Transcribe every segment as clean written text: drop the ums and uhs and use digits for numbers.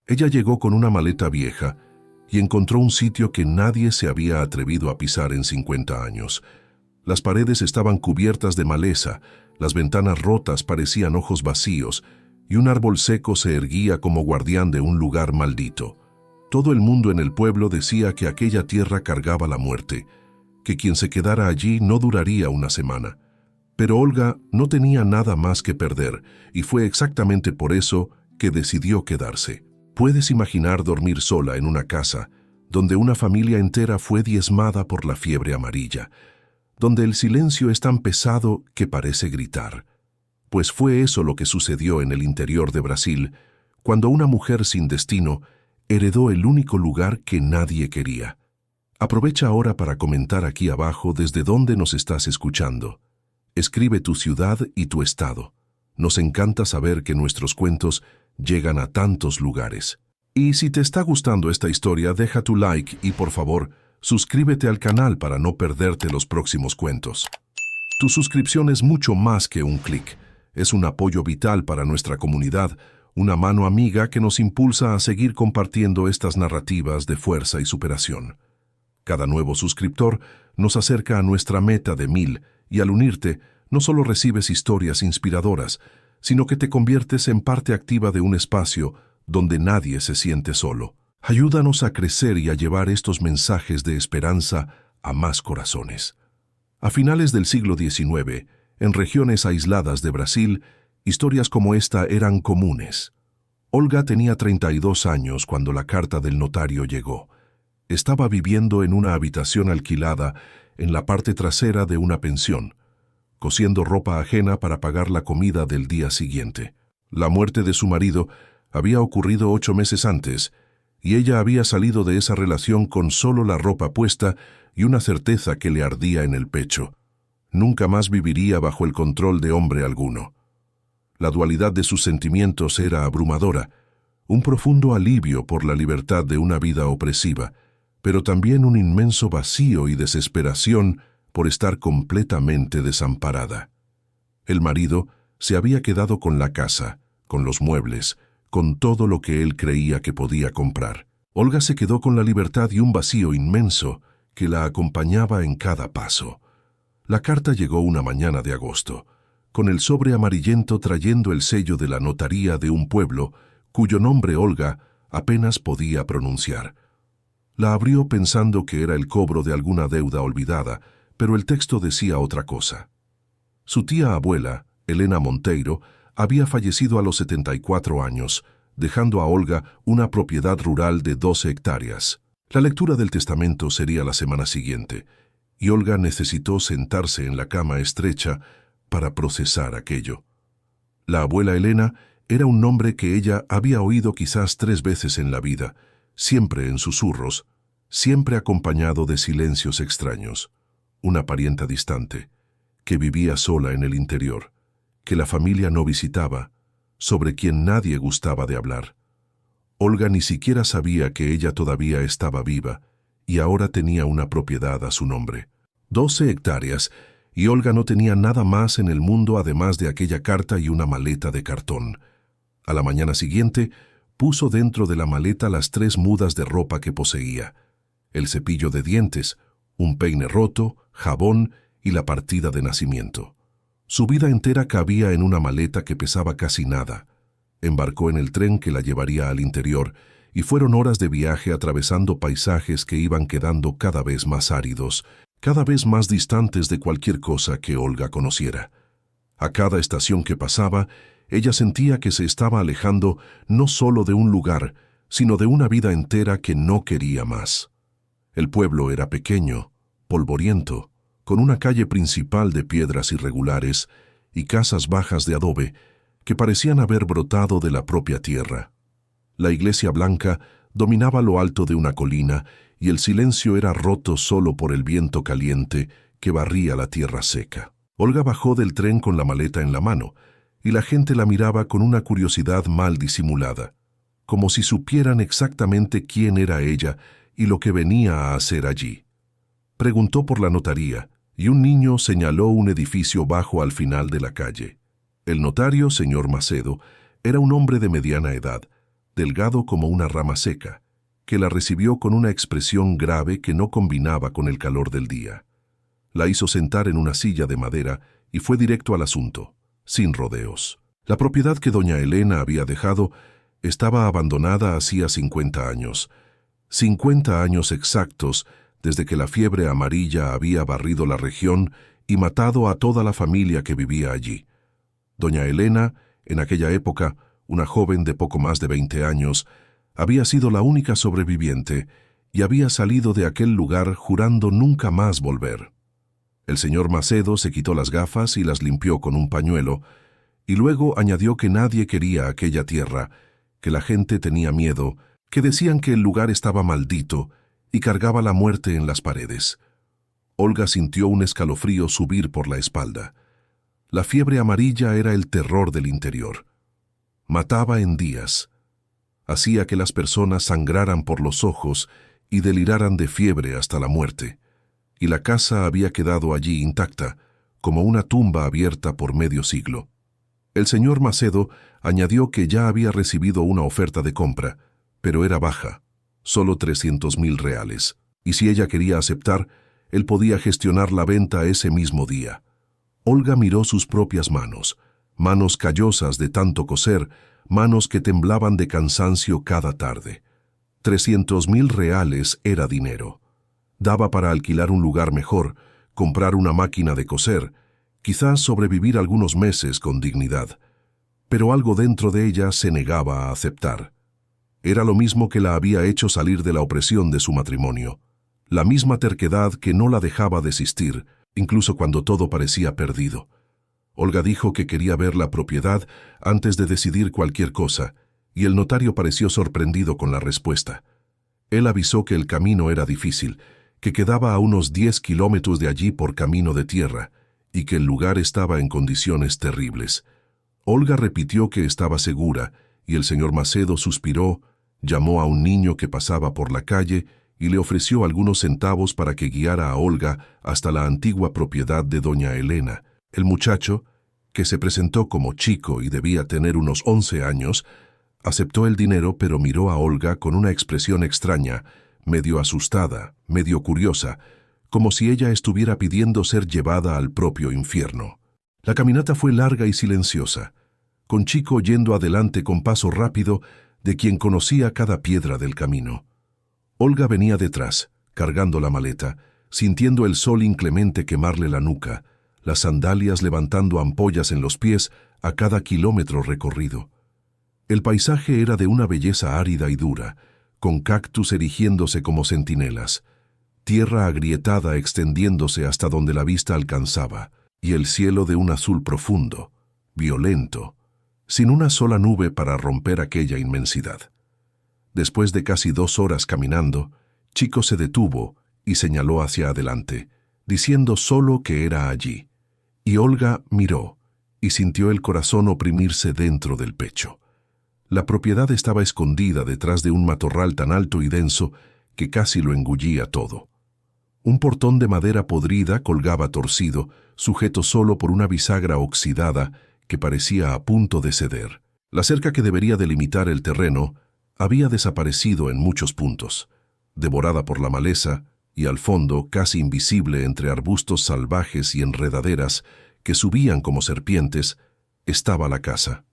Ella llegó con una maleta vieja y encontró un sitio que nadie se había atrevido a pisar en 50 años. Las paredes estaban cubiertas de maleza, las ventanas rotas parecían ojos vacíos y un árbol seco se erguía como guardián de un lugar maldito. Todo el mundo en el pueblo decía que aquella tierra cargaba la muerte, que quien se quedara allí no duraría una semana. Pero Olga no tenía nada más que perder y fue exactamente por eso que decidió quedarse. Puedes imaginar dormir sola en una casa donde una familia entera fue diezmada por la fiebre amarilla, donde el silencio es tan pesado que parece gritar. Pues fue eso lo que sucedió en el interior de Brasil, cuando una mujer sin destino heredó el único lugar que nadie quería. Aprovecha ahora para comentar aquí abajo desde dónde nos estás escuchando. Escribe tu ciudad y tu estado. Nos encanta saber que nuestros cuentos llegan a tantos lugares. Y si te está gustando esta historia, deja tu like y por favor, suscríbete al canal para no perderte los próximos cuentos. Tu suscripción es mucho más que un clic. Es un apoyo vital para nuestra comunidad, una mano amiga que nos impulsa a seguir compartiendo estas narrativas de fuerza y superación. Cada nuevo suscriptor nos acerca a nuestra meta de 1000 y al unirte, no solo recibes historias inspiradoras, sino que te conviertes en parte activa de un espacio donde nadie se siente solo. Ayúdanos a crecer y a llevar estos mensajes de esperanza a más corazones. A finales del siglo XIX, en regiones aisladas de Brasil, historias como esta eran comunes. Olga tenía 32 años cuando la carta del notario llegó. Estaba viviendo en una habitación alquilada en la parte trasera de una pensión, cosiendo ropa ajena para pagar la comida del día siguiente. La muerte de su marido había ocurrido 8 meses antes, y ella había salido de esa relación con solo la ropa puesta y una certeza que le ardía en el pecho. Nunca más viviría bajo el control de hombre alguno. La dualidad de sus sentimientos era abrumadora, un profundo alivio por la libertad de una vida opresiva, pero también un inmenso vacío y desesperación por estar completamente desamparada. El marido se había quedado con la casa, con los muebles, con todo lo que él creía que podía comprar. Olga se quedó con la libertad y un vacío inmenso que la acompañaba en cada paso. La carta llegó una mañana de agosto, con el sobre amarillento trayendo el sello de la notaría de un pueblo cuyo nombre Olga apenas podía pronunciar. La abrió pensando que era el cobro de alguna deuda olvidada, pero el texto decía otra cosa. Su tía abuela, Helena Monteiro, había fallecido a los 74 años, dejando a Olga una propiedad rural de 12 hectáreas. La lectura del testamento sería la semana siguiente, y Olga necesitó sentarse en la cama estrecha para procesar aquello. La abuela Helena era un nombre que ella había oído quizás 3 veces en la vida, siempre en susurros, siempre acompañado de silencios extraños. Una parienta distante, que vivía sola en el interior, que la familia no visitaba, sobre quien nadie gustaba de hablar. Olga ni siquiera sabía que ella todavía estaba viva y ahora tenía una propiedad a su nombre. 12 hectáreas, y Olga no tenía nada más en el mundo además de aquella carta y una maleta de cartón. A la mañana siguiente, puso dentro de la maleta las 3 mudas de ropa que poseía, el cepillo de dientes, un peine roto, jabón y la partida de nacimiento. Su vida entera cabía en una maleta que pesaba casi nada. Embarcó en el tren que la llevaría al interior y fueron horas de viaje atravesando paisajes que iban quedando cada vez más áridos, cada vez más distantes de cualquier cosa que Olga conociera. A cada estación que pasaba, ella sentía que se estaba alejando no solo de un lugar, sino de una vida entera que no quería más. El pueblo era pequeño, polvoriento, con una calle principal de piedras irregulares y casas bajas de adobe que parecían haber brotado de la propia tierra. La iglesia blanca dominaba lo alto de una colina y el silencio era roto solo por el viento caliente que barría la tierra seca. Olga bajó del tren con la maleta en la mano y la gente la miraba con una curiosidad mal disimulada, como si supieran exactamente quién era ella y lo que venía a hacer allí. Preguntó por la notaría y un niño señaló un edificio bajo al final de la calle. El notario, señor Macedo, era un hombre de mediana edad, delgado como una rama seca, que la recibió con una expresión grave que no combinaba con el calor del día. La hizo sentar en una silla de madera y fue directo al asunto, sin rodeos. La propiedad que doña Elena había dejado estaba abandonada hacía 50 años. 50 años exactos desde que la fiebre amarilla había barrido la región y matado a toda la familia que vivía allí. Doña Elena, en aquella época, una joven de poco más de 20 años, había sido la única sobreviviente y había salido de aquel lugar jurando nunca más volver. El señor Macedo se quitó las gafas y las limpió con un pañuelo, y luego añadió que nadie quería aquella tierra, que la gente tenía miedo, que decían que el lugar estaba maldito y cargaba la muerte en las paredes. Olga sintió un escalofrío subir por la espalda. La fiebre amarilla era el terror del interior. Mataba en días. Hacía que las personas sangraran por los ojos y deliraran de fiebre hasta la muerte. Y la casa había quedado allí intacta, como una tumba abierta por medio siglo. El señor Macedo añadió que ya había recibido una oferta de compra, pero era baja, solo 300.000 reales, y si ella quería aceptar, él podía gestionar la venta ese mismo día. Olga miró sus propias manos callosas de tanto coser, manos que temblaban de cansancio cada tarde. 300.000 reales era dinero. Daba para alquilar un lugar mejor, comprar una máquina de coser, quizás sobrevivir algunos meses con dignidad. Pero algo dentro de ella se negaba a aceptar. Era lo mismo que la había hecho salir de la opresión de su matrimonio. La misma terquedad que no la dejaba desistir, incluso cuando todo parecía perdido. Olga dijo que quería ver la propiedad antes de decidir cualquier cosa, y el notario pareció sorprendido con la respuesta. Él avisó que el camino era difícil, que quedaba a unos 10 kilómetros de allí por camino de tierra, y que el lugar estaba en condiciones terribles. Olga repitió que estaba segura, y el señor Macedo suspiró, llamó a un niño que pasaba por la calle y le ofreció algunos centavos para que guiara a Olga hasta la antigua propiedad de doña Elena. El muchacho, que se presentó como chico y debía tener unos 11 años, aceptó el dinero pero miró a Olga con una expresión extraña, medio asustada, medio curiosa, como si ella estuviera pidiendo ser llevada al propio infierno. La caminata fue larga y silenciosa, con Chico yendo adelante con paso rápido de quien conocía cada piedra del camino. Olga venía detrás, cargando la maleta, sintiendo el sol inclemente quemarle la nuca, las sandalias levantando ampollas en los pies a cada kilómetro recorrido. El paisaje era de una belleza árida y dura, con cactus erigiéndose como centinelas, tierra agrietada extendiéndose hasta donde la vista alcanzaba, y el cielo de un azul profundo, violento, sin una sola nube para romper aquella inmensidad. Después de casi 2 horas caminando, Chico se detuvo y señaló hacia adelante, diciendo solo que era allí. Y Olga miró y sintió el corazón oprimirse dentro del pecho. La propiedad estaba escondida detrás de un matorral tan alto y denso que casi lo engullía todo. Un portón de madera podrida colgaba torcido, sujeto solo por una bisagra oxidada que parecía a punto de ceder. La cerca que debería delimitar el terreno había desaparecido en muchos puntos, devorada por la maleza, y al fondo, casi invisible entre arbustos salvajes y enredaderas que subían como serpientes, estaba la casa.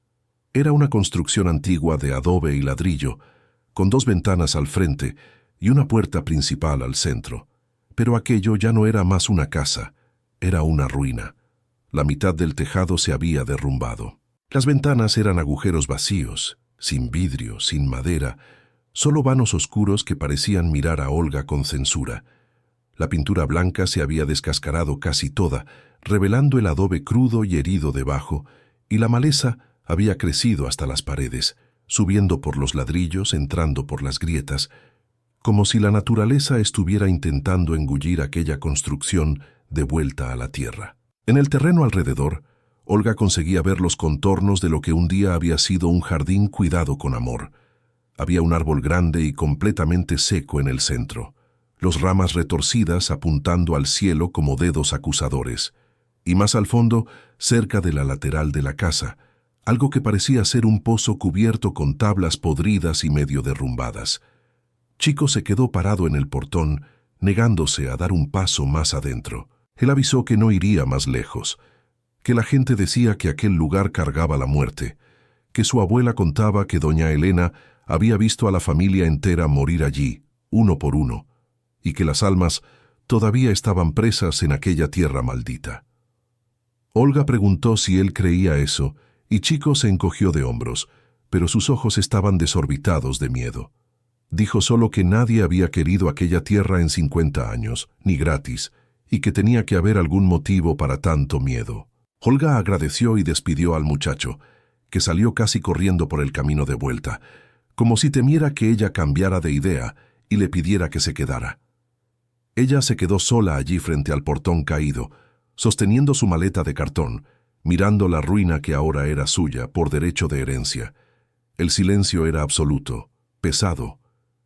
Era una construcción antigua de adobe y ladrillo, con 2 ventanas al frente y una puerta principal al centro. Pero aquello ya no era más una casa, era una ruina. La mitad del tejado se había derrumbado. Las ventanas eran agujeros vacíos, sin vidrio, sin madera, solo vanos oscuros que parecían mirar a Olga con censura. La pintura blanca se había descascarado casi toda, revelando el adobe crudo y herido debajo, y la maleza había crecido hasta las paredes, subiendo por los ladrillos, entrando por las grietas, como si la naturaleza estuviera intentando engullir aquella construcción de vuelta a la tierra. En el terreno alrededor, Olga conseguía ver los contornos de lo que un día había sido un jardín cuidado con amor. Había un árbol grande y completamente seco en el centro, las ramas retorcidas apuntando al cielo como dedos acusadores, y más al fondo, cerca de la lateral de la casa, algo que parecía ser un pozo cubierto con tablas podridas y medio derrumbadas. Chico se quedó parado en el portón, negándose a dar un paso más adentro. Él avisó que no iría más lejos, que la gente decía que aquel lugar cargaba la muerte, que su abuela contaba que doña Elena había visto a la familia entera morir allí, uno por uno, y que las almas todavía estaban presas en aquella tierra maldita. Olga preguntó si él creía eso, y Chico se encogió de hombros, pero sus ojos estaban desorbitados de miedo. Dijo solo que nadie había querido aquella tierra en 50 años, ni gratis, y que tenía que haber algún motivo para tanto miedo. Olga agradeció y despidió al muchacho, que salió casi corriendo por el camino de vuelta, como si temiera que ella cambiara de idea y le pidiera que se quedara. Ella se quedó sola allí frente al portón caído, sosteniendo su maleta de cartón, mirando la ruina que ahora era suya por derecho de herencia. El silencio era absoluto, pesado.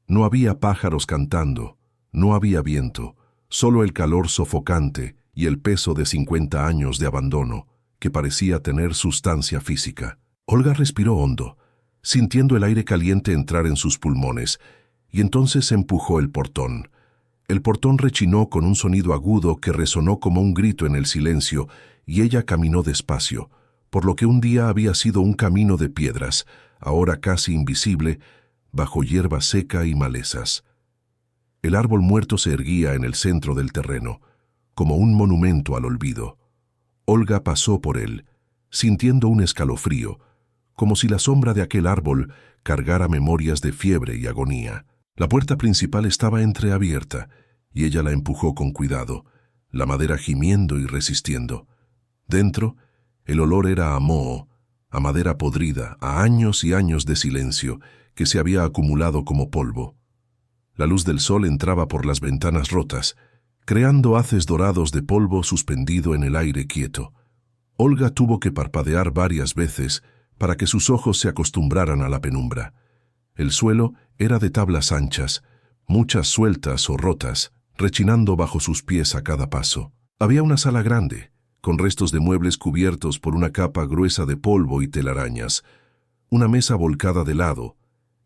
No había pájaros cantando, no había viento, solo el calor sofocante y el peso de 50 años de abandono, que parecía tener sustancia física. Olga respiró hondo, sintiendo el aire caliente entrar en sus pulmones, y entonces empujó el portón. El portón rechinó con un sonido agudo que resonó como un grito en el silencio, y ella caminó despacio, por lo que un día había sido un camino de piedras, ahora casi invisible, bajo hierba seca y malezas. El árbol muerto se erguía en el centro del terreno, como un monumento al olvido. Olga pasó por él, sintiendo un escalofrío, como si la sombra de aquel árbol cargara memorias de fiebre y agonía. La puerta principal estaba entreabierta, y ella la empujó con cuidado, la madera gimiendo y resistiendo. Dentro, el olor era a moho, a madera podrida, a años y años de silencio que se había acumulado como polvo. La luz del sol entraba por las ventanas rotas, creando haces dorados de polvo suspendido en el aire quieto. Olga tuvo que parpadear varias veces para que sus ojos se acostumbraran a la penumbra. El suelo era de tablas anchas, muchas sueltas o rotas, rechinando bajo sus pies a cada paso. Había una sala grande, con restos de muebles cubiertos por una capa gruesa de polvo y telarañas, una mesa volcada de lado,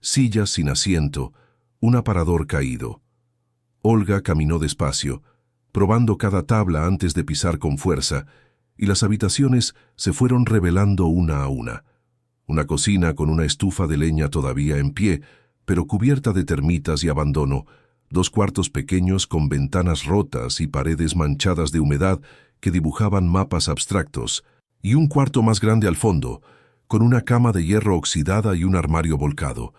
sillas sin asiento, un aparador caído. Olga caminó despacio, probando cada tabla antes de pisar con fuerza, y las habitaciones se fueron revelando una a una. Una cocina con una estufa de leña todavía en pie, pero cubierta de termitas y abandono, 2 cuartos pequeños con ventanas rotas y paredes manchadas de humedad que dibujaban mapas abstractos, y un cuarto más grande al fondo, con una cama de hierro oxidada y un armario volcado.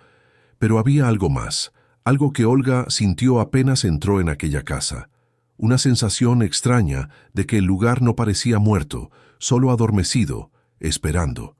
Pero había algo más, algo que Olga sintió apenas entró en aquella casa. Una sensación extraña de que el lugar no parecía muerto, solo adormecido, esperando.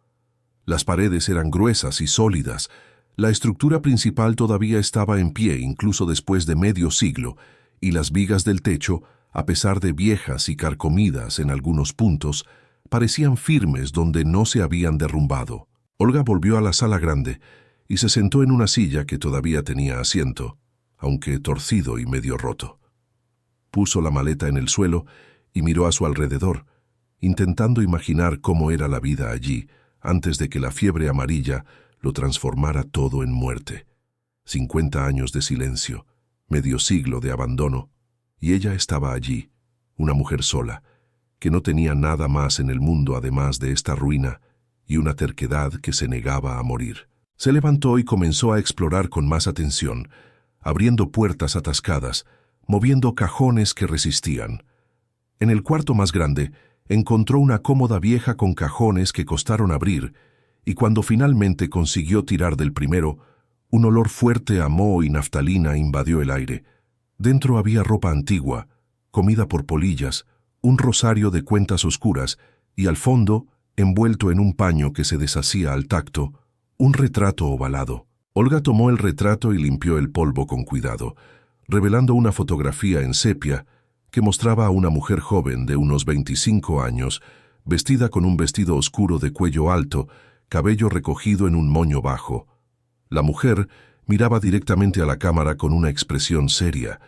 Las paredes eran gruesas y sólidas. La estructura principal todavía estaba en pie incluso después de medio siglo, y las vigas del techo, a pesar de viejas y carcomidas en algunos puntos, parecían firmes donde no se habían derrumbado. Olga volvió a la sala grande y se sentó en una silla que todavía tenía asiento, aunque torcido y medio roto. Puso la maleta en el suelo y miró a su alrededor, intentando imaginar cómo era la vida allí, antes de que la fiebre amarilla lo transformara todo en muerte. 50 años de silencio, medio siglo de abandono, y ella estaba allí, una mujer sola, que no tenía nada más en el mundo además de esta ruina y una terquedad que se negaba a morir. Se levantó y comenzó a explorar con más atención, abriendo puertas atascadas, moviendo cajones que resistían. En el cuarto más grande, encontró una cómoda vieja con cajones que costaron abrir, y cuando finalmente consiguió tirar del primero, un olor fuerte a moho y naftalina invadió el aire. Dentro había ropa antigua, comida por polillas, un rosario de cuentas oscuras, y al fondo, envuelto en un paño que se deshacía al tacto, un retrato ovalado. Olga tomó el retrato y limpió el polvo con cuidado, revelando una fotografía en sepia que mostraba a una mujer joven de unos 25 años, vestida con un vestido oscuro de cuello alto, cabello recogido en un moño bajo. La mujer miraba directamente a la cámara con una expresión seria,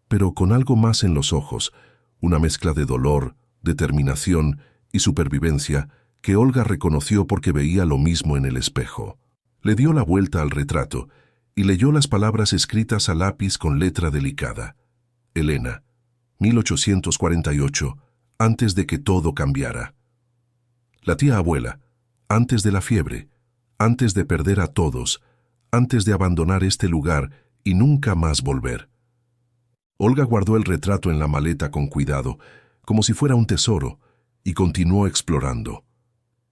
pero con algo más en los ojos, una mezcla de dolor, determinación y supervivencia que Olga reconoció porque veía lo mismo en el espejo. Le dio la vuelta al retrato y leyó las palabras escritas a lápiz con letra delicada. Elena, 1848, antes de que todo cambiara. La tía abuela, antes de la fiebre, antes de perder a todos, antes de abandonar este lugar y nunca más volver. Olga guardó el retrato en la maleta con cuidado, como si fuera un tesoro, y continuó explorando.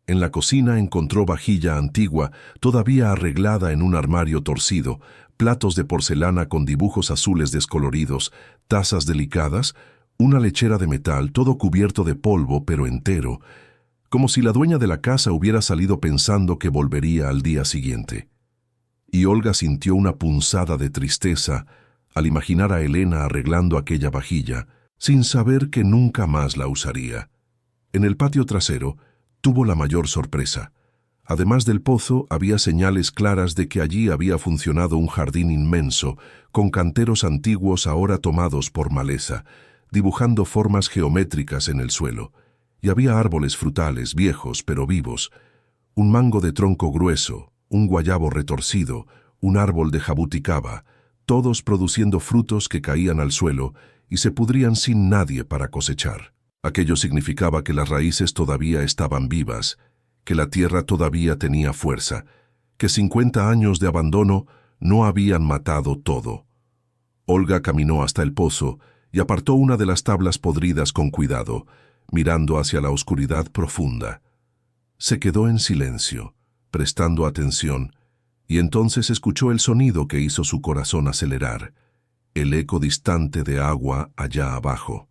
En la cocina encontró vajilla antigua, todavía arreglada en un armario torcido, platos de porcelana con dibujos azules descoloridos, tazas delicadas, una lechera de metal, todo cubierto de polvo pero entero, como si la dueña de la casa hubiera salido pensando que volvería al día siguiente. Y Olga sintió una punzada de tristeza al imaginar a Elena arreglando aquella vajilla, sin saber que nunca más la usaría. En el patio trasero tuvo la mayor sorpresa. Además del pozo, había señales claras de que allí había funcionado un jardín inmenso, con canteros antiguos ahora tomados por maleza, dibujando formas geométricas en el suelo. Y había árboles frutales, viejos pero vivos, un mango de tronco grueso, un guayabo retorcido, un árbol de jabuticaba, todos produciendo frutos que caían al suelo y se pudrían sin nadie para cosechar. Aquello significaba que las raíces todavía estaban vivas, que la tierra todavía tenía fuerza, que 50 años de abandono no habían matado todo. Olga caminó hasta el pozo y apartó una de las tablas podridas con cuidado, mirando hacia la oscuridad profunda. Se quedó en silencio, prestando atención, y entonces escuchó el sonido que hizo su corazón acelerar, el eco distante de agua allá abajo.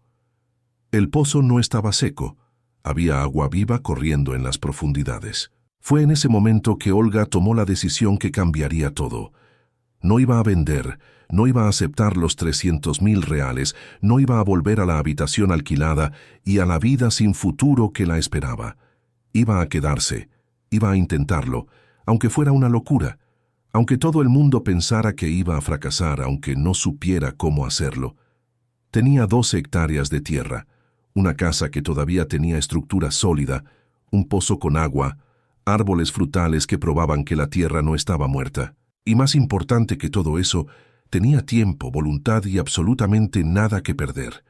El pozo no estaba seco, había agua viva corriendo en las profundidades. Fue en ese momento que Olga tomó la decisión que cambiaría todo. No iba a vender, no iba a aceptar los 300.000 reales, no iba a volver a la habitación alquilada y a la vida sin futuro que la esperaba. Iba a quedarse, iba a intentarlo, aunque fuera una locura, aunque todo el mundo pensara que iba a fracasar, aunque no supiera cómo hacerlo. Tenía 12 hectáreas de tierra, una casa que todavía tenía estructura sólida, un pozo con agua, árboles frutales que probaban que la tierra no estaba muerta. Y más importante que todo eso, tenía tiempo, voluntad y absolutamente nada que perder.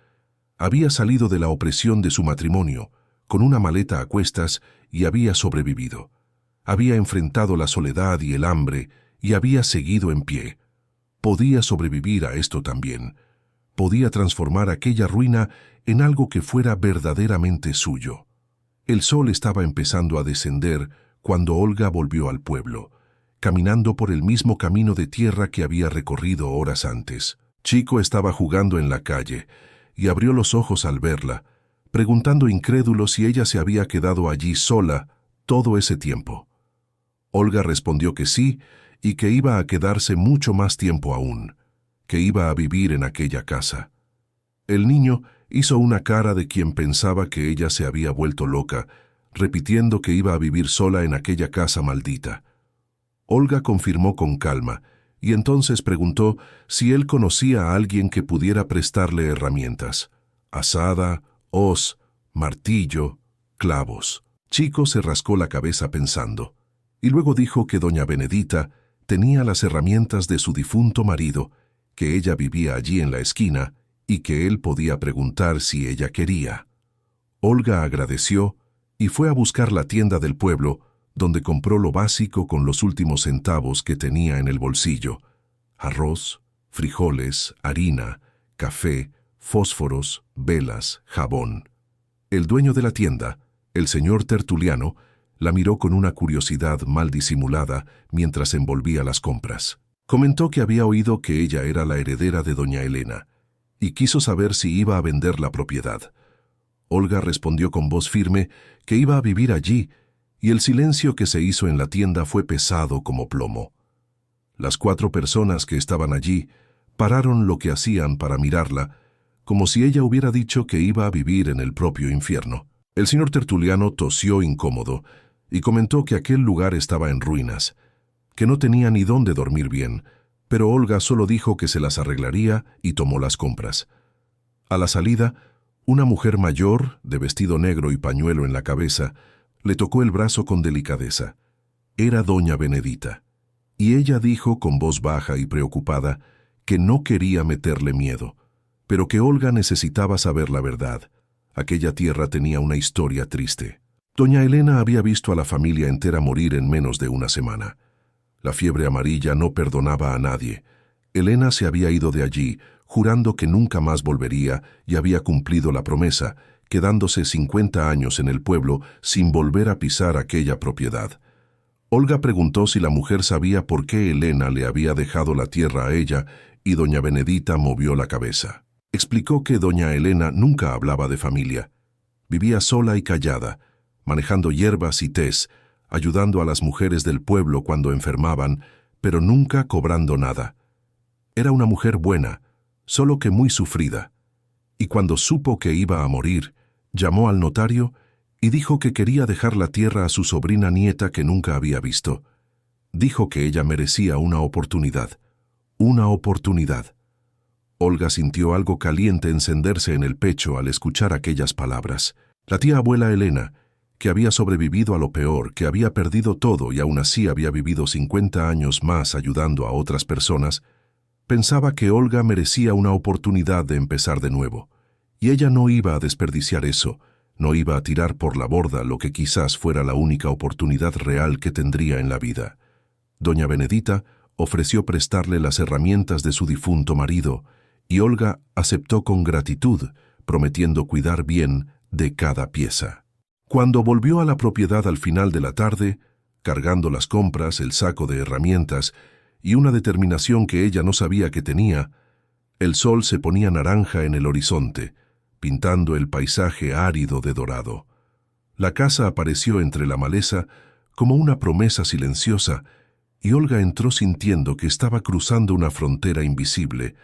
Había salido de la opresión de su matrimonio, con una maleta a cuestas, y había sobrevivido. Había enfrentado la soledad y el hambre, y había seguido en pie. Podía sobrevivir a esto también. Podía transformar aquella ruina en algo que fuera verdaderamente suyo. El sol estaba empezando a descender cuando Olga volvió al pueblo, caminando por el mismo camino de tierra que había recorrido horas antes. Chico estaba jugando en la calle y abrió los ojos al verla, preguntando incrédulo si ella se había quedado allí sola todo ese tiempo. Olga respondió que sí y que iba a quedarse mucho más tiempo aún, que iba a vivir en aquella casa. El niño hizo una cara de quien pensaba que ella se había vuelto loca, repitiendo que iba a vivir sola en aquella casa maldita. Olga confirmó con calma, y entonces preguntó si él conocía a alguien que pudiera prestarle herramientas: azada, hoz, martillo, clavos. Chico se rascó la cabeza pensando, y luego dijo que doña Benedita tenía las herramientas de su difunto marido, que ella vivía allí en la esquina y que él podía preguntar si ella quería. Olga agradeció y fue a buscar la tienda del pueblo, donde compró lo básico con los últimos centavos que tenía en el bolsillo: arroz, frijoles, harina, café, fósforos, velas, jabón. El dueño de la tienda, el señor Tertuliano, la miró con una curiosidad mal disimulada mientras envolvía las compras. Comentó que había oído que ella era la heredera de doña Elena, y quiso saber si iba a vender la propiedad. Olga respondió con voz firme que iba a vivir allí, y el silencio que se hizo en la tienda fue pesado como plomo. Las 4 personas que estaban allí pararon lo que hacían para mirarla, como si ella hubiera dicho que iba a vivir en el propio infierno. El señor Tertuliano tosió incómodo y comentó que aquel lugar estaba en ruinas, que no tenía ni dónde dormir bien, pero Olga solo dijo que se las arreglaría y tomó las compras. A la salida, una mujer mayor, de vestido negro y pañuelo en la cabeza, Le tocó el brazo con delicadeza. Era doña Benedita, y ella dijo con voz baja y preocupada que no quería meterle miedo, pero que Olga necesitaba saber la verdad. Aquella tierra tenía una historia triste. Doña Elena había visto a la familia entera morir en menos de una semana. La fiebre amarilla no perdonaba a nadie. Elena se había ido de allí, jurando que nunca más volvería, y había cumplido la promesa, quedándose 50 años en el pueblo sin volver a pisar aquella propiedad. Olga preguntó si la mujer sabía por qué Elena le había dejado la tierra a ella, y doña Benedita movió la cabeza. Explicó que doña Elena nunca hablaba de familia. Vivía sola y callada, manejando hierbas y tés, ayudando a las mujeres del pueblo cuando enfermaban, pero nunca cobrando nada. Era una mujer buena, solo que muy sufrida. Y cuando supo que iba a morir, llamó al notario y dijo que quería dejar la tierra a su sobrina nieta que nunca había visto. Dijo que ella merecía una oportunidad. Una oportunidad. Olga sintió algo caliente encenderse en el pecho al escuchar aquellas palabras. La tía abuela Elena, que había sobrevivido a lo peor, que había perdido todo y aún así había vivido 50 años más ayudando a otras personas, pensaba que Olga merecía una oportunidad de empezar de nuevo. Y ella no iba a desperdiciar eso, no iba a tirar por la borda lo que quizás fuera la única oportunidad real que tendría en la vida. Doña Benedita ofreció prestarle las herramientas de su difunto marido, y Olga aceptó con gratitud, prometiendo cuidar bien de cada pieza. Cuando volvió a la propiedad al final de la tarde, cargando las compras, el saco de herramientas y una determinación que ella no sabía que tenía, el sol se ponía naranja en el horizonte, pintando el paisaje árido de dorado. La casa apareció entre la maleza como una promesa silenciosa, y Olga entró sintiendo que estaba cruzando una frontera invisible,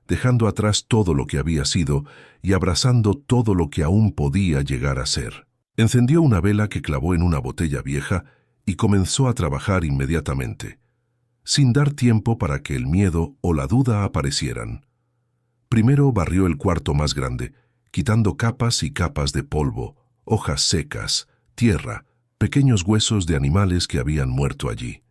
dejando atrás todo lo que había sido y abrazando todo lo que aún podía llegar a ser. Encendió una vela que clavó en una botella vieja y comenzó a trabajar inmediatamente, sin dar tiempo para que el miedo o la duda aparecieran. Primero barrió el cuarto más grande, quitando capas y capas de polvo, hojas secas, tierra, pequeños huesos de animales que habían muerto allí.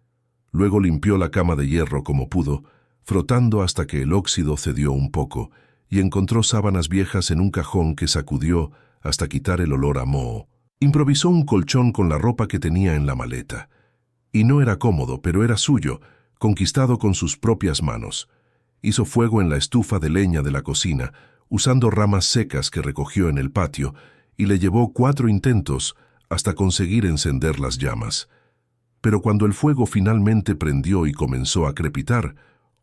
Luego limpió la cama de hierro como pudo, frotando hasta que el óxido cedió un poco, y encontró sábanas viejas en un cajón que sacudió hasta quitar el olor a moho. Improvisó un colchón con la ropa que tenía en la maleta. Y no era cómodo, pero era suyo, conquistado con sus propias manos. Hizo fuego en la estufa de leña de la cocina, usando ramas secas que recogió en el patio, y le llevó 4 intentos hasta conseguir encender las llamas. Pero cuando el fuego finalmente prendió y comenzó a crepitar,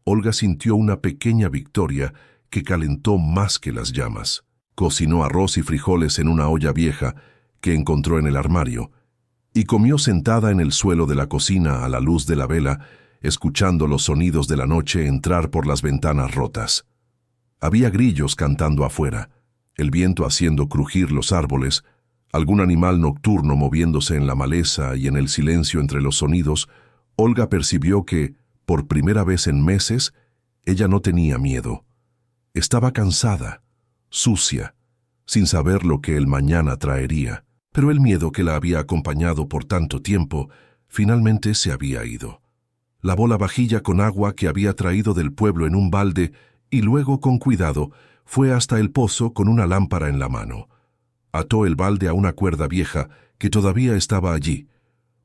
Olga sintió una pequeña victoria que calentó más que las llamas. Cocinó arroz y frijoles en una olla vieja que encontró en el armario, y comió sentada en el suelo de la cocina a la luz de la vela, escuchando los sonidos de la noche entrar por las ventanas rotas. Había grillos cantando afuera, el viento haciendo crujir los árboles, algún animal nocturno moviéndose en la maleza, y en el silencio entre los sonidos, Olga percibió que, por primera vez en meses, ella no tenía miedo. Estaba cansada, sucia, sin saber lo que el mañana traería, pero el miedo que la había acompañado por tanto tiempo finalmente se había ido. Lavó la vajilla con agua que había traído del pueblo en un balde y luego, con cuidado, fue hasta el pozo con una lámpara en la mano. Ató el balde a una cuerda vieja que todavía estaba allí.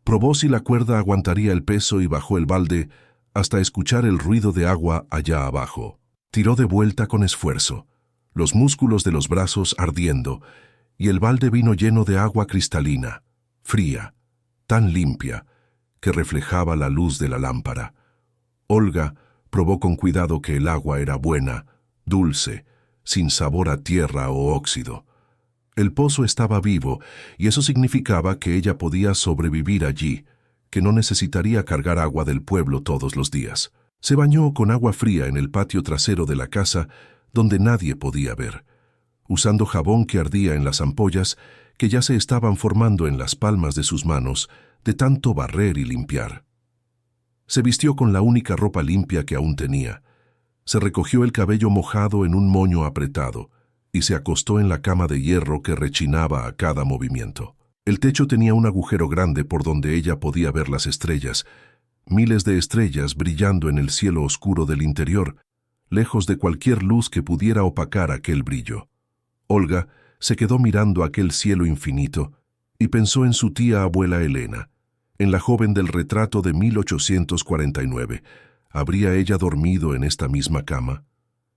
Probó si la cuerda aguantaría el peso y bajó el balde hasta escuchar el ruido de agua allá abajo. Tiró de vuelta con esfuerzo, los músculos de los brazos ardiendo, y el balde vino lleno de agua cristalina, fría, tan limpia, que reflejaba la luz de la lámpara. Olga probó con cuidado que el agua era buena, dulce, sin sabor a tierra o óxido. El pozo estaba vivo, y eso significaba que ella podía sobrevivir allí, que no necesitaría cargar agua del pueblo todos los días. Se bañó con agua fría en el patio trasero de la casa, donde nadie podía ver, usando jabón que ardía en las ampollas que ya se estaban formando en las palmas de sus manos de tanto barrer y limpiar. Se vistió con la única ropa limpia que aún tenía. Se recogió el cabello mojado en un moño apretado y se acostó en la cama de hierro que rechinaba a cada movimiento. El techo tenía un agujero grande por donde ella podía ver las estrellas, miles de estrellas brillando en el cielo oscuro del interior, lejos de cualquier luz que pudiera opacar aquel brillo. Olga se quedó mirando aquel cielo infinito y pensó en su tía abuela Elena, en la joven del retrato de 1849. ¿Habría ella dormido en esta misma cama?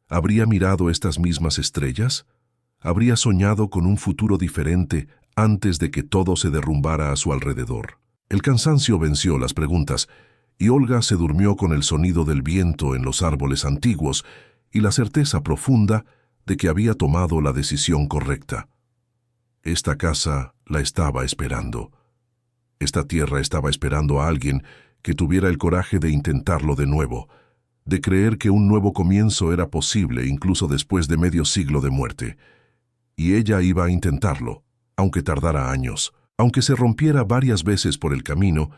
¿Habría mirado estas mismas estrellas? ¿Habría soñado con un futuro diferente antes de que todo se derrumbara a su alrededor? El cansancio venció las preguntas, y Olga se durmió con el sonido del viento en los árboles antiguos y la certeza profunda de que había tomado la decisión correcta. Esta casa la estaba esperando. Esta tierra estaba esperando a alguien que tuviera el coraje de intentarlo de nuevo, de creer que un nuevo comienzo era posible incluso después de medio siglo de muerte. Y ella iba a intentarlo, aunque tardara años, aunque se rompiera varias veces por el camino,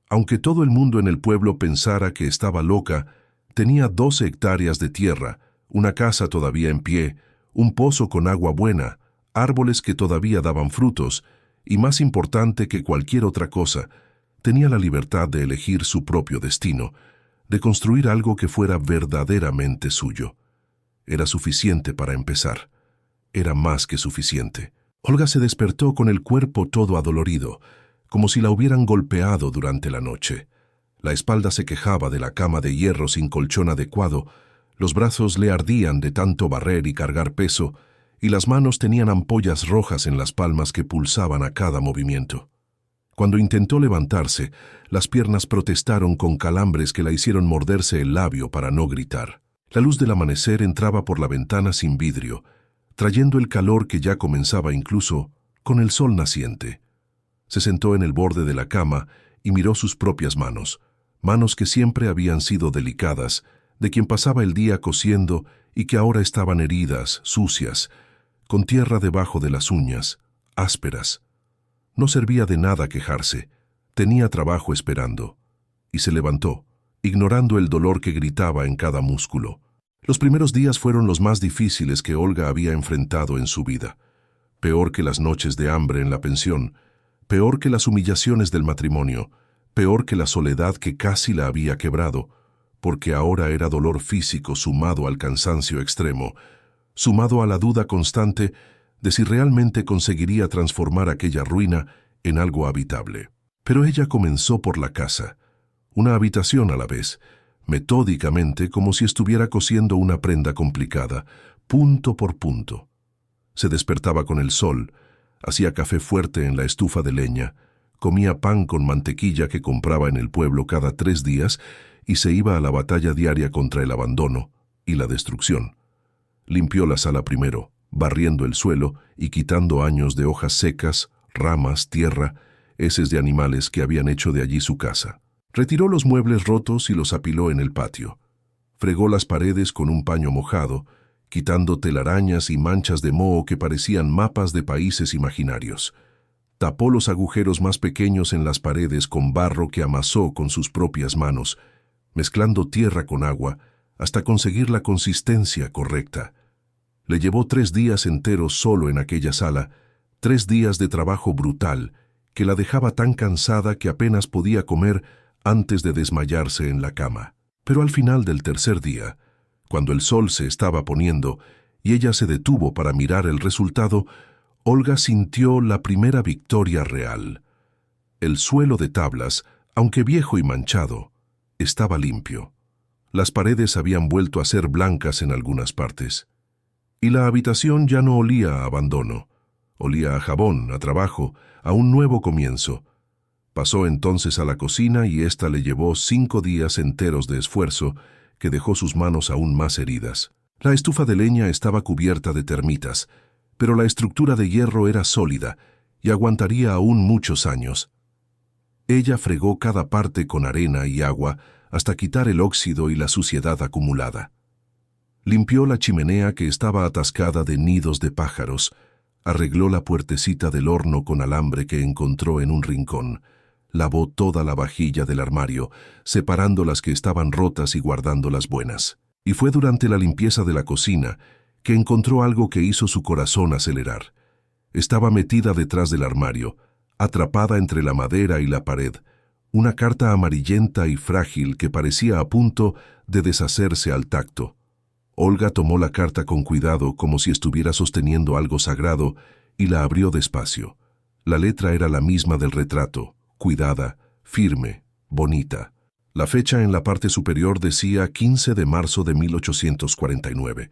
aunque todo el mundo en el pueblo pensara que estaba loca. Tenía 12 hectáreas de tierra, una casa todavía en pie, un pozo con agua buena, árboles que todavía daban frutos, y más importante que cualquier otra cosa, tenía la libertad de elegir su propio destino, de construir algo que fuera verdaderamente suyo. Era suficiente para empezar. Era más que suficiente. Olga se despertó con el cuerpo todo adolorido, como si la hubieran golpeado durante la noche. La espalda se quejaba de la cama de hierro sin colchón adecuado, los brazos le ardían de tanto barrer y cargar peso, y las manos tenían ampollas rojas en las palmas que pulsaban a cada movimiento. Cuando intentó levantarse, las piernas protestaron con calambres que la hicieron morderse el labio para no gritar. La luz del amanecer entraba por la ventana sin vidrio, trayendo el calor que ya comenzaba incluso con el sol naciente. Se sentó en el borde de la cama y miró sus propias manos, manos que siempre habían sido delicadas, de quien pasaba el día cosiendo y que ahora estaban heridas, sucias, con tierra debajo de las uñas, ásperas. No servía de nada quejarse, tenía trabajo esperando, y se levantó, ignorando el dolor que gritaba en cada músculo. Los primeros días fueron los más difíciles que Olga había enfrentado en su vida, peor que las noches de hambre en la pensión, peor que las humillaciones del matrimonio, peor que la soledad que casi la había quebrado, porque ahora era dolor físico sumado al cansancio extremo, sumado a la duda constante de si realmente conseguiría transformar aquella ruina en algo habitable. Pero ella comenzó por la casa, una habitación a la vez, metódicamente como si estuviera cosiendo una prenda complicada, punto por punto. Se despertaba con el sol, hacía café fuerte en la estufa de leña, comía pan con mantequilla que compraba en el pueblo cada 3 días y se iba a la batalla diaria contra el abandono y la destrucción. Limpió la sala primero, barriendo el suelo y quitando años de hojas secas, ramas, tierra, heces de animales que habían hecho de allí su casa. Retiró los muebles rotos y los apiló en el patio. Fregó las paredes con un paño mojado, quitando telarañas y manchas de moho que parecían mapas de países imaginarios. Tapó los agujeros más pequeños en las paredes con barro que amasó con sus propias manos, mezclando tierra con agua hasta conseguir la consistencia correcta. Le llevó 3 días enteros solo en aquella sala, 3 días de trabajo brutal que la dejaba tan cansada que apenas podía comer antes de desmayarse en la cama. Pero al final del 3er día, cuando el sol se estaba poniendo y ella se detuvo para mirar el resultado, Olga sintió la primera victoria real. El suelo de tablas, aunque viejo y manchado, estaba limpio. Las paredes habían vuelto a ser blancas en algunas partes. Y la habitación ya no olía a abandono. Olía a jabón, a trabajo, a un nuevo comienzo. Pasó entonces a la cocina y ésta le llevó 5 días enteros de esfuerzo que dejó sus manos aún más heridas. La estufa de leña estaba cubierta de termitas, pero la estructura de hierro era sólida y aguantaría aún muchos años. Ella fregó cada parte con arena y agua hasta quitar el óxido y la suciedad acumulada. Limpió la chimenea que estaba atascada de nidos de pájaros, arregló la puertecita del horno con alambre que encontró en un rincón, lavó toda la vajilla del armario, separando las que estaban rotas y guardando las buenas. Y fue durante la limpieza de la cocina que encontró algo que hizo su corazón acelerar. Estaba metida detrás del armario, atrapada entre la madera y la pared, una carta amarillenta y frágil que parecía a punto de deshacerse al tacto. Olga tomó la carta con cuidado como si estuviera sosteniendo algo sagrado y la abrió despacio. La letra era la misma del retrato, cuidada, firme, bonita. La fecha en la parte superior decía 15 de marzo de 1849,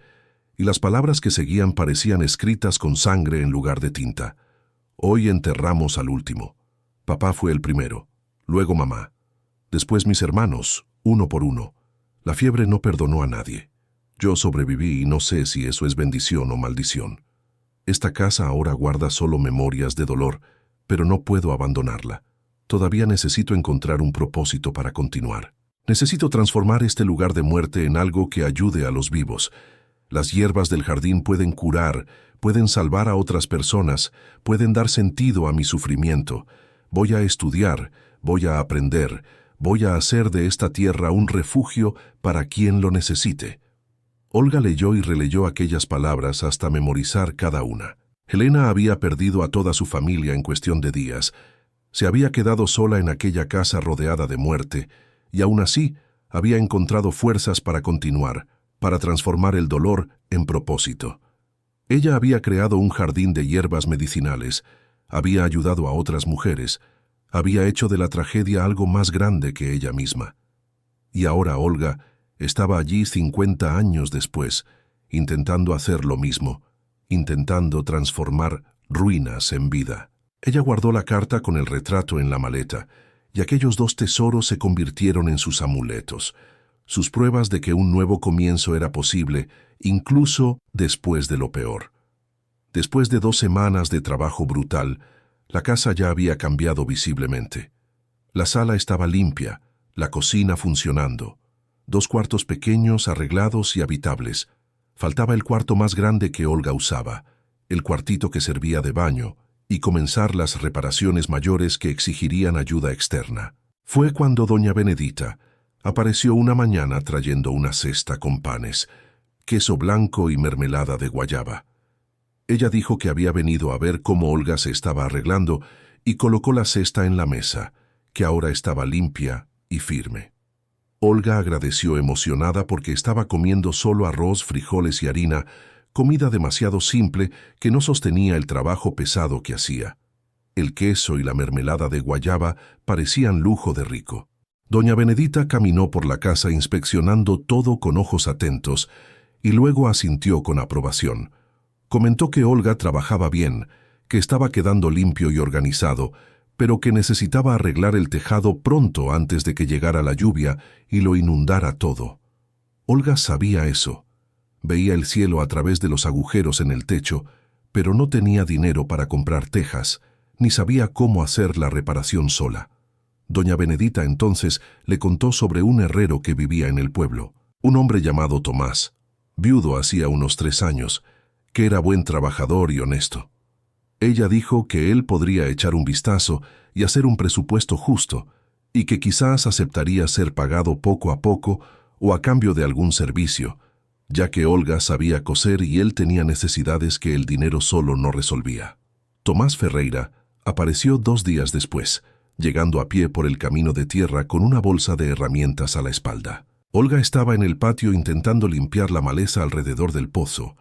y las palabras que seguían parecían escritas con sangre en lugar de tinta. Hoy enterramos al último. Papá fue el primero, luego mamá. Después mis hermanos, uno por uno. La fiebre no perdonó a nadie. Yo sobreviví y no sé si eso es bendición o maldición. Esta casa ahora guarda solo memorias de dolor, pero no puedo abandonarla. Todavía necesito encontrar un propósito para continuar. Necesito transformar este lugar de muerte en algo que ayude a los vivos. Las hierbas del jardín pueden curar, pueden salvar a otras personas, pueden dar sentido a mi sufrimiento. Voy a estudiar, voy a aprender, voy a hacer de esta tierra un refugio para quien lo necesite. Olga leyó y releyó aquellas palabras hasta memorizar cada una. Helena había perdido a toda su familia en cuestión de días. Se había quedado sola en aquella casa rodeada de muerte, y aún así había encontrado fuerzas para continuar, para transformar el dolor en propósito. Ella había creado un jardín de hierbas medicinales, había ayudado a otras mujeres, había hecho de la tragedia algo más grande que ella misma. Y ahora Olga estaba allí 50 años después, intentando hacer lo mismo, intentando transformar ruinas en vida. Ella guardó la carta con el retrato en la maleta, y aquellos dos tesoros se convirtieron en sus amuletos, sus pruebas de que un nuevo comienzo era posible, incluso después de lo peor. Después de 2 semanas de trabajo brutal, la casa ya había cambiado visiblemente. La sala estaba limpia, la cocina funcionando, 2 cuartos pequeños, arreglados y habitables. Faltaba el cuarto más grande que Olga usaba, el cuartito que servía de baño, y comenzar las reparaciones mayores que exigirían ayuda externa. Fue cuando doña Benedita apareció una mañana trayendo una cesta con panes, queso blanco y mermelada de guayaba. Ella dijo que había venido a ver cómo Olga se estaba arreglando y colocó la cesta en la mesa, que ahora estaba limpia y firme. Olga agradeció emocionada porque estaba comiendo solo arroz, frijoles y harina, comida demasiado simple que no sostenía el trabajo pesado que hacía. El queso y la mermelada de guayaba parecían lujo de rico. Doña Benedita caminó por la casa inspeccionando todo con ojos atentos y luego asintió con aprobación. Comentó que Olga trabajaba bien, que estaba quedando limpio y organizado, pero que necesitaba arreglar el tejado pronto antes de que llegara la lluvia y lo inundara todo. Olga sabía eso. Veía el cielo a través de los agujeros en el techo, pero no tenía dinero para comprar tejas, ni sabía cómo hacer la reparación sola. Doña Benedita entonces le contó sobre un herrero que vivía en el pueblo, un hombre llamado Tomás, viudo hacía unos 3 años, que era buen trabajador y honesto. Ella dijo que él podría echar un vistazo y hacer un presupuesto justo, y que quizás aceptaría ser pagado poco a poco o a cambio de algún servicio, ya que Olga sabía coser y él tenía necesidades que el dinero solo no resolvía. Tomás Ferreira apareció 2 días después, llegando a pie por el camino de tierra con una bolsa de herramientas a la espalda. Olga estaba en el patio intentando limpiar la maleza alrededor del pozo,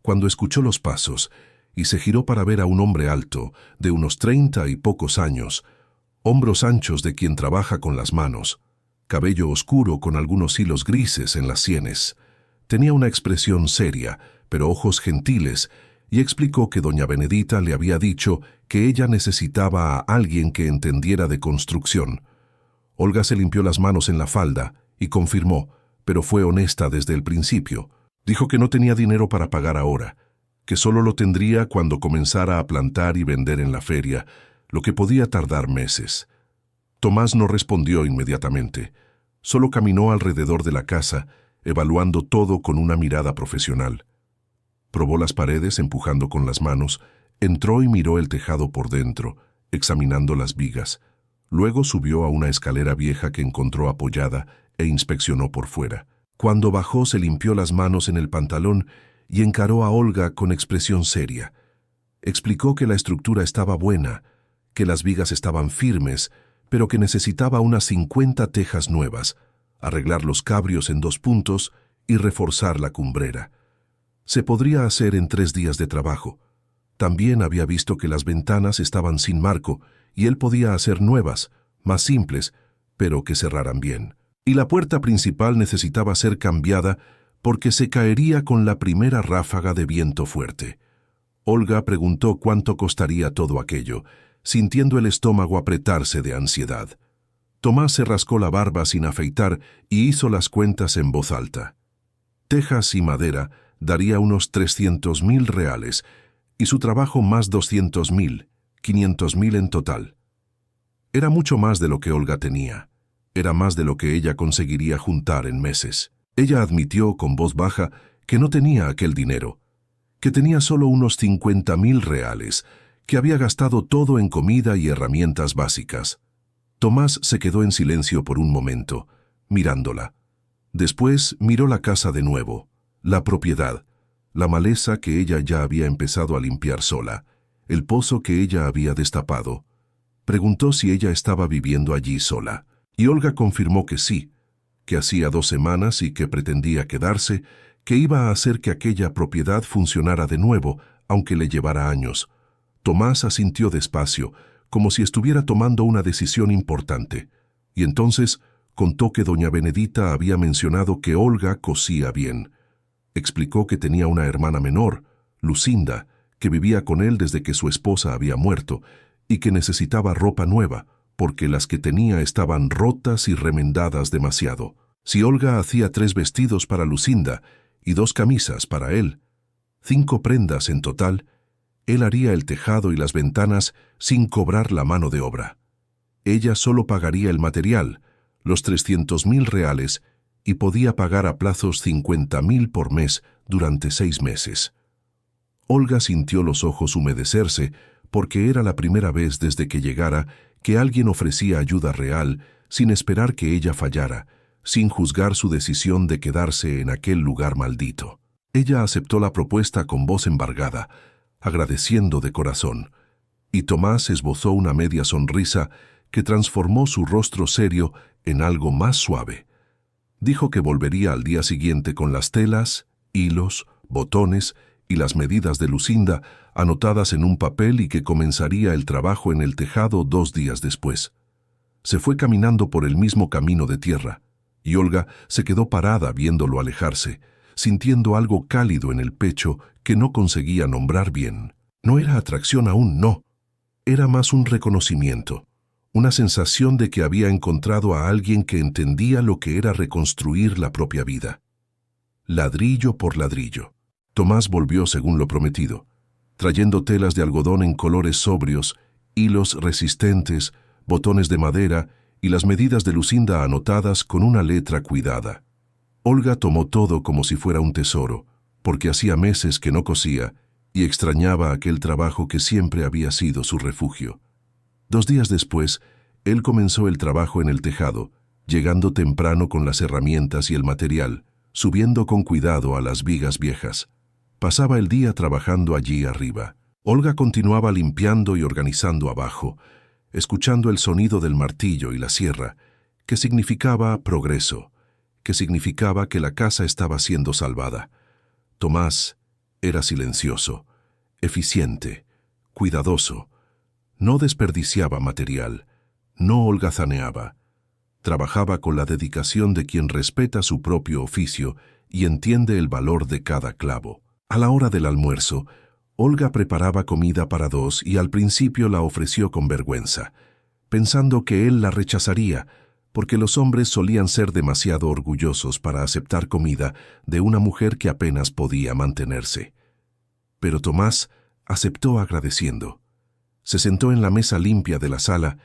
cuando escuchó los pasos y se giró para ver a un hombre alto, de unos 30 y pocos años, hombros anchos de quien trabaja con las manos, cabello oscuro con algunos hilos grises en las sienes. Tenía una expresión seria, pero ojos gentiles, y explicó que doña Benedita le había dicho que ella necesitaba a alguien que entendiera de construcción. Olga se limpió las manos en la falda y confirmó, pero fue honesta desde el principio. Dijo que no tenía dinero para pagar ahora, que solo lo tendría cuando comenzara a plantar y vender en la feria, lo que podía tardar meses. Tomás no respondió inmediatamente, solo caminó alrededor de la casa, evaluando todo con una mirada profesional. Probó las paredes empujando con las manos, entró y miró el tejado por dentro, examinando las vigas. Luego subió a una escalera vieja que encontró apoyada e inspeccionó por fuera. Cuando bajó se limpió las manos en el pantalón y encaró a Olga con expresión seria. Explicó que la estructura estaba buena, que las vigas estaban firmes, pero que necesitaba unas 50 tejas nuevas, arreglar los cabrios en 2 puntos y reforzar la cumbrera. Se podría hacer en 3 días de trabajo. También había visto que las ventanas estaban sin marco y él podía hacer nuevas, más simples, pero que cerraran bien. Y la puerta principal necesitaba ser cambiada porque se caería con la primera ráfaga de viento fuerte. Olga preguntó cuánto costaría todo aquello, sintiendo el estómago apretarse de ansiedad. Tomás se rascó la barba sin afeitar y hizo las cuentas en voz alta. Tejas y madera daría unos 300.000 reales y su trabajo más 200.000, 500.000 en total. Era mucho más de lo que Olga tenía. Era más de lo que ella conseguiría juntar en meses. Ella admitió con voz baja que no tenía aquel dinero, que tenía solo unos 50.000 reales, que había gastado todo en comida y herramientas básicas. Tomás se quedó en silencio por un momento, mirándola. Después miró la casa de nuevo, la propiedad, la maleza que ella ya había empezado a limpiar sola, el pozo que ella había destapado. Preguntó si ella estaba viviendo allí sola, y Olga confirmó que sí, que hacía 2 semanas y que pretendía quedarse, que iba a hacer que aquella propiedad funcionara de nuevo, aunque le llevara años. Tomás asintió despacio, como si estuviera tomando una decisión importante, y entonces contó que doña Benedita había mencionado que Olga cosía bien. Explicó que tenía una hermana menor, Lucinda, que vivía con él desde que su esposa había muerto, y que necesitaba ropa nueva, porque las que tenía estaban rotas y remendadas demasiado. Si Olga hacía 3 vestidos para Lucinda y 2 camisas para él, 5 prendas en total, él haría el tejado y las ventanas sin cobrar la mano de obra. Ella solo pagaría el material, los 300.000 reales, y podía pagar a plazos 50.000 por mes durante 6 meses. Olga sintió los ojos humedecerse porque era la primera vez desde que llegara que alguien ofrecía ayuda real sin esperar que ella fallara, sin juzgar su decisión de quedarse en aquel lugar maldito. Ella aceptó la propuesta con voz embargada, agradeciendo de corazón, y Tomás esbozó una media sonrisa que transformó su rostro serio en algo más suave. Dijo que volvería al día siguiente con las telas, hilos, botones y las medidas de Lucinda anotadas en un papel y que comenzaría el trabajo en el tejado 2 días después. Se fue caminando por el mismo camino de tierra, y Olga se quedó parada viéndolo alejarse, sintiendo algo cálido en el pecho que no conseguía nombrar bien. No era atracción aún, no. Era más un reconocimiento, una sensación de que había encontrado a alguien que entendía lo que era reconstruir la propia vida. Ladrillo por ladrillo. Tomás volvió según lo prometido, trayendo telas de algodón en colores sobrios, hilos resistentes, botones de madera y las medidas de Lucinda anotadas con una letra cuidada. Olga tomó todo como si fuera un tesoro, porque hacía meses que no cosía y extrañaba aquel trabajo que siempre había sido su refugio. 2 días después, él comenzó el trabajo en el tejado, llegando temprano con las herramientas y el material, subiendo con cuidado a las vigas viejas. Pasaba el día trabajando allí arriba. Olga continuaba limpiando y organizando abajo, escuchando el sonido del martillo y la sierra, que significaba progreso, que significaba que la casa estaba siendo salvada. Tomás era silencioso, eficiente, cuidadoso. No desperdiciaba material, no holgazaneaba. Trabajaba con la dedicación de quien respeta su propio oficio y entiende el valor de cada clavo. A la hora del almuerzo, Olga preparaba comida para 2 y al principio la ofreció con vergüenza, pensando que él la rechazaría, porque los hombres solían ser demasiado orgullosos para aceptar comida de una mujer que apenas podía mantenerse. Pero Tomás aceptó agradeciendo. Se sentó en la mesa limpia de la sala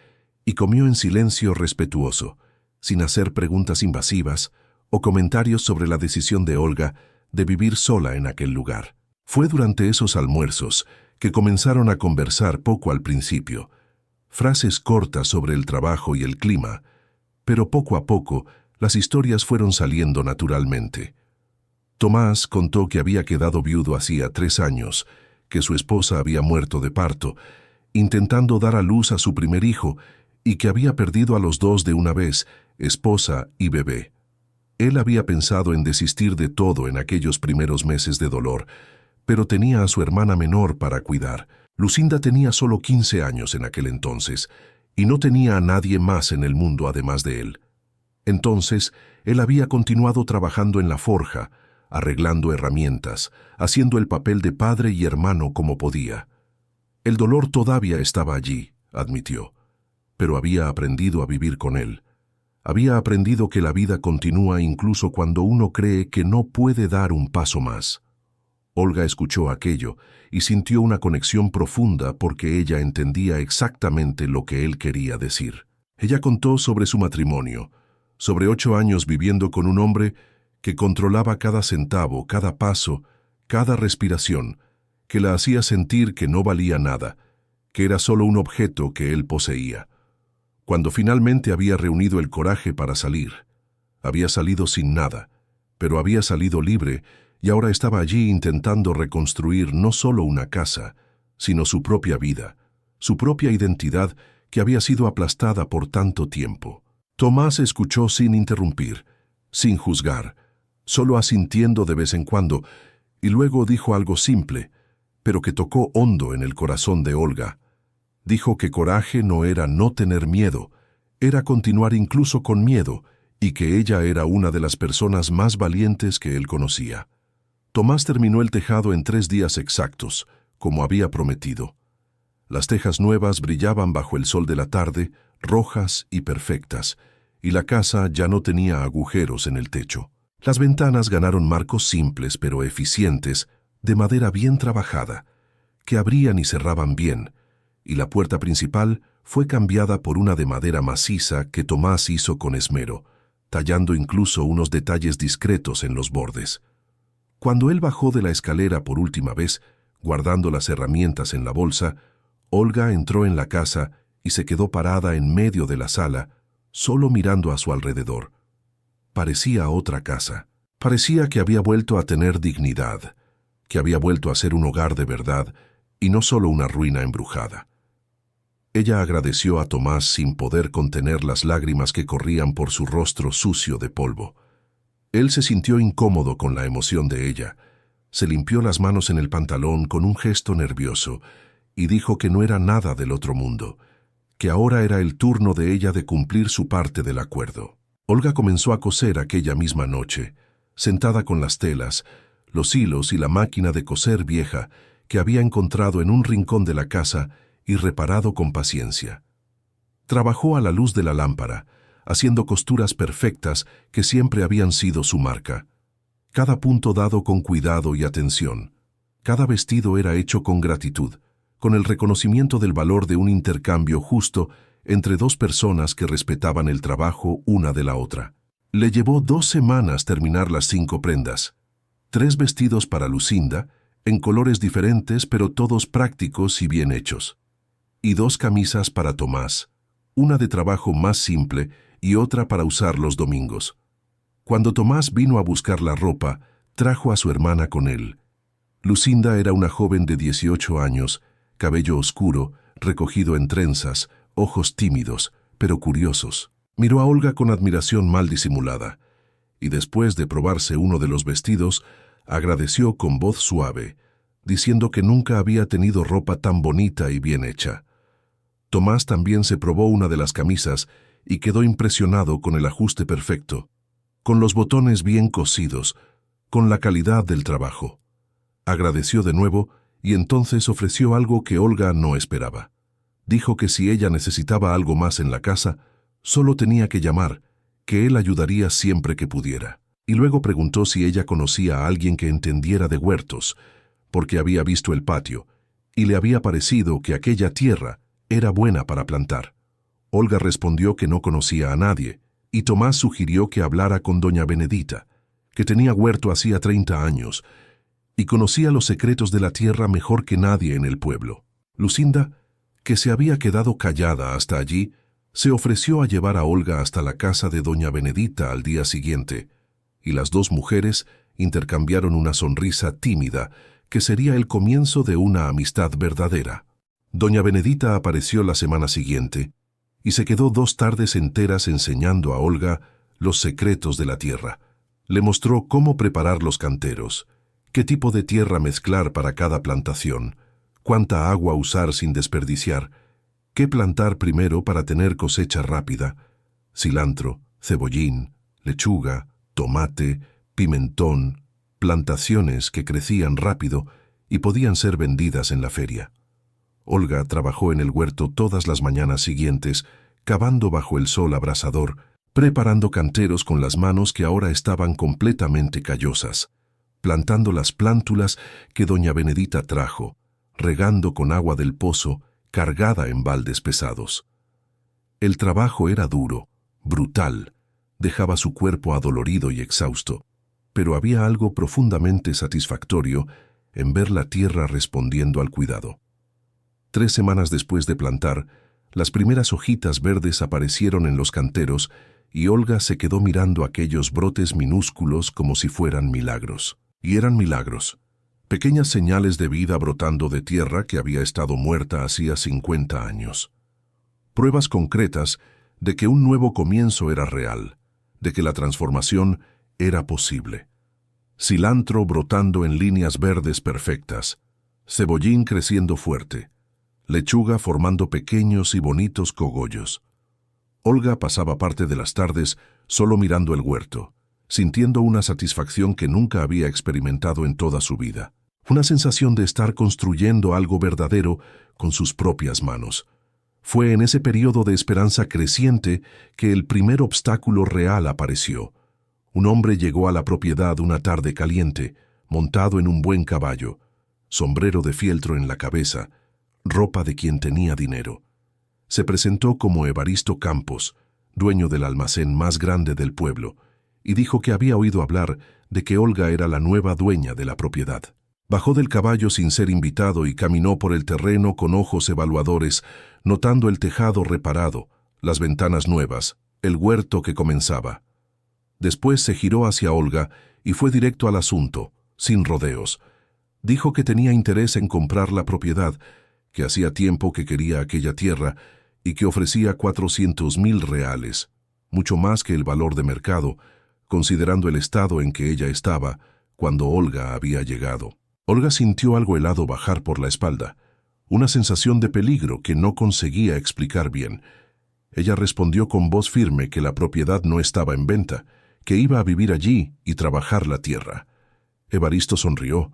y comió en silencio respetuoso, sin hacer preguntas invasivas o comentarios sobre la decisión de Olga de vivir sola en aquel lugar. Fue durante esos almuerzos que comenzaron a conversar poco al principio, frases cortas sobre el trabajo y el clima, pero poco a poco las historias fueron saliendo naturalmente. Tomás contó que había quedado viudo hacía 3 años, que su esposa había muerto de parto intentando dar a luz a su primer hijo y que había perdido a los dos de una vez, esposa y bebé. Él había pensado en desistir de todo en aquellos primeros meses de dolor, pero tenía a su hermana menor para cuidar. Lucinda tenía solo 15 años en aquel entonces, y no tenía a nadie más en el mundo además de él. Entonces, él había continuado trabajando en la forja, arreglando herramientas, haciendo el papel de padre y hermano como podía. El dolor todavía estaba allí, admitió, pero había aprendido a vivir con él. Había aprendido que la vida continúa incluso cuando uno cree que no puede dar un paso más. Olga escuchó aquello y sintió una conexión profunda porque ella entendía exactamente lo que él quería decir. Ella contó sobre su matrimonio, sobre 8 años viviendo con un hombre que controlaba cada centavo, cada paso, cada respiración, que la hacía sentir que no valía nada, que era solo un objeto que él poseía. Cuando finalmente había reunido el coraje para salir, había salido sin nada, pero había salido libre y ahora estaba allí intentando reconstruir no solo una casa, sino su propia vida, su propia identidad que había sido aplastada por tanto tiempo. Tomás escuchó sin interrumpir, sin juzgar, solo asintiendo de vez en cuando, y luego dijo algo simple, pero que tocó hondo en el corazón de Olga. Dijo que coraje no era no tener miedo, era continuar incluso con miedo, y que ella era una de las personas más valientes que él conocía. Tomás terminó el tejado en 3 días exactos, como había prometido. Las tejas nuevas brillaban bajo el sol de la tarde, rojas y perfectas, y la casa ya no tenía agujeros en el techo. Las ventanas ganaron marcos simples pero eficientes, de madera bien trabajada, que abrían y cerraban bien, y la puerta principal fue cambiada por una de madera maciza que Tomás hizo con esmero, tallando incluso unos detalles discretos en los bordes. Cuando él bajó de la escalera por última vez, guardando las herramientas en la bolsa, Olga entró en la casa y se quedó parada en medio de la sala, solo mirando a su alrededor. Parecía otra casa. Parecía que había vuelto a tener dignidad, que había vuelto a ser un hogar de verdad y no solo una ruina embrujada. Ella agradeció a Tomás sin poder contener las lágrimas que corrían por su rostro sucio de polvo. Él se sintió incómodo con la emoción de ella. Se limpió las manos en el pantalón con un gesto nervioso y dijo que no era nada del otro mundo, que ahora era el turno de ella de cumplir su parte del acuerdo. Olga comenzó a coser aquella misma noche, sentada con las telas, los hilos y la máquina de coser vieja que había encontrado en un rincón de la casa y reparado con paciencia. Trabajó a la luz de la lámpara, haciendo costuras perfectas que siempre habían sido su marca. Cada punto dado con cuidado y atención. Cada vestido era hecho con gratitud, con el reconocimiento del valor de un intercambio justo entre 2 personas que respetaban el trabajo una de la otra. Le llevó 2 semanas terminar las 5 prendas. 3 vestidos para Lucinda, en colores diferentes pero todos prácticos y bien hechos. Y 2 camisas para Tomás, una de trabajo más simple y otra para usar los domingos. Cuando Tomás vino a buscar la ropa, trajo a su hermana con él. Lucinda era una joven de 18 años, cabello oscuro, recogido en trenzas, ojos tímidos, pero curiosos. Miró a Olga con admiración mal disimulada, y después de probarse uno de los vestidos, agradeció con voz suave, diciendo que nunca había tenido ropa tan bonita y bien hecha. Tomás también se probó una de las camisas y quedó impresionado con el ajuste perfecto, con los botones bien cosidos, con la calidad del trabajo. Agradeció de nuevo y entonces ofreció algo que Olga no esperaba. Dijo que si ella necesitaba algo más en la casa, solo tenía que llamar, que él ayudaría siempre que pudiera. Y luego preguntó si ella conocía a alguien que entendiera de huertos, porque había visto el patio, y le había parecido que aquella tierra era buena para plantar. Olga respondió que no conocía a nadie, y Tomás sugirió que hablara con doña Benedita, que tenía huerto hacía 30 años, y conocía los secretos de la tierra mejor que nadie en el pueblo. Lucinda, que se había quedado callada hasta allí, se ofreció a llevar a Olga hasta la casa de doña Benedita al día siguiente, y las 2 mujeres intercambiaron una sonrisa tímida que sería el comienzo de una amistad verdadera. Doña Benedita apareció la semana siguiente y se quedó 2 tardes enteras enseñando a Olga los secretos de la tierra. Le mostró cómo preparar los canteros, qué tipo de tierra mezclar para cada plantación, cuánta agua usar sin desperdiciar, qué plantar primero para tener cosecha rápida, cilantro, cebollín, lechuga, tomate, pimentón, plantaciones que crecían rápido y podían ser vendidas en la feria. Olga trabajó en el huerto todas las mañanas siguientes, cavando bajo el sol abrasador, preparando canteros con las manos que ahora estaban completamente callosas, plantando las plántulas que doña Benedita trajo, regando con agua del pozo, cargada en baldes pesados. El trabajo era duro, brutal, dejaba su cuerpo adolorido y exhausto, pero había algo profundamente satisfactorio en ver la tierra respondiendo al cuidado. 3 semanas después de plantar, las primeras hojitas verdes aparecieron en los canteros y Olga se quedó mirando aquellos brotes minúsculos como si fueran milagros. Y eran milagros, pequeñas señales de vida brotando de tierra que había estado muerta hacía 50 años. Pruebas concretas de que un nuevo comienzo era real, de que la transformación era posible. Cilantro brotando en líneas verdes perfectas, cebollín creciendo fuerte, lechuga formando pequeños y bonitos cogollos. Olga pasaba parte de las tardes solo mirando el huerto, sintiendo una satisfacción que nunca había experimentado en toda su vida. Una sensación de estar construyendo algo verdadero con sus propias manos. Fue en ese periodo de esperanza creciente que el primer obstáculo real apareció. Un hombre llegó a la propiedad una tarde caliente, montado en un buen caballo, sombrero de fieltro en la cabeza, ropa de quien tenía dinero. Se presentó como Evaristo Campos, dueño del almacén más grande del pueblo, y dijo que había oído hablar de que Olga era la nueva dueña de la propiedad. Bajó del caballo sin ser invitado y caminó por el terreno con ojos evaluadores, notando el tejado reparado, las ventanas nuevas, el huerto que comenzaba. Después se giró hacia Olga y fue directo al asunto, sin rodeos. Dijo que tenía interés en comprar la propiedad, que hacía tiempo que quería aquella tierra y que ofrecía 400,000 reales, mucho más que el valor de mercado, considerando el estado en que ella estaba cuando Olga había llegado. Olga sintió algo helado bajar por la espalda, una sensación de peligro que no conseguía explicar bien. Ella respondió con voz firme que la propiedad no estaba en venta, que iba a vivir allí y trabajar la tierra. Evaristo sonrió,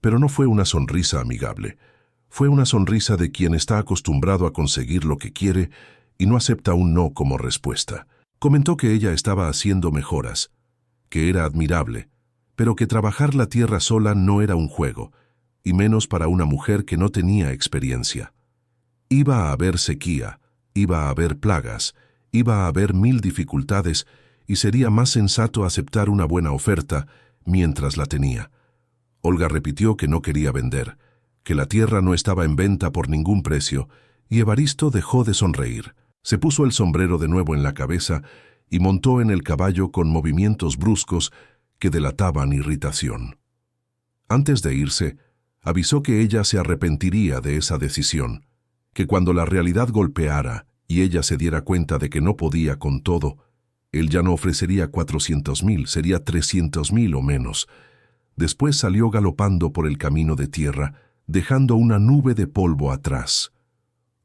pero no fue una sonrisa amigable. Fue una sonrisa de quien está acostumbrado a conseguir lo que quiere y no acepta un no como respuesta. Comentó que ella estaba haciendo mejoras, que era admirable, pero que trabajar la tierra sola no era un juego, y menos para una mujer que no tenía experiencia. Iba a haber sequía, iba a haber plagas, iba a haber 1000 dificultades, y sería más sensato aceptar una buena oferta mientras la tenía. Olga repitió que no quería vender, que la tierra no estaba en venta por ningún precio, y Evaristo dejó de sonreír. Se puso el sombrero de nuevo en la cabeza y montó en el caballo con movimientos bruscos que delataban irritación. Antes de irse, avisó que ella se arrepentiría de esa decisión, que cuando la realidad golpeara y ella se diera cuenta de que no podía con todo, él ya no ofrecería 400,000, sería 300,000 o menos. Después salió galopando por el camino de tierra, dejando una nube de polvo atrás.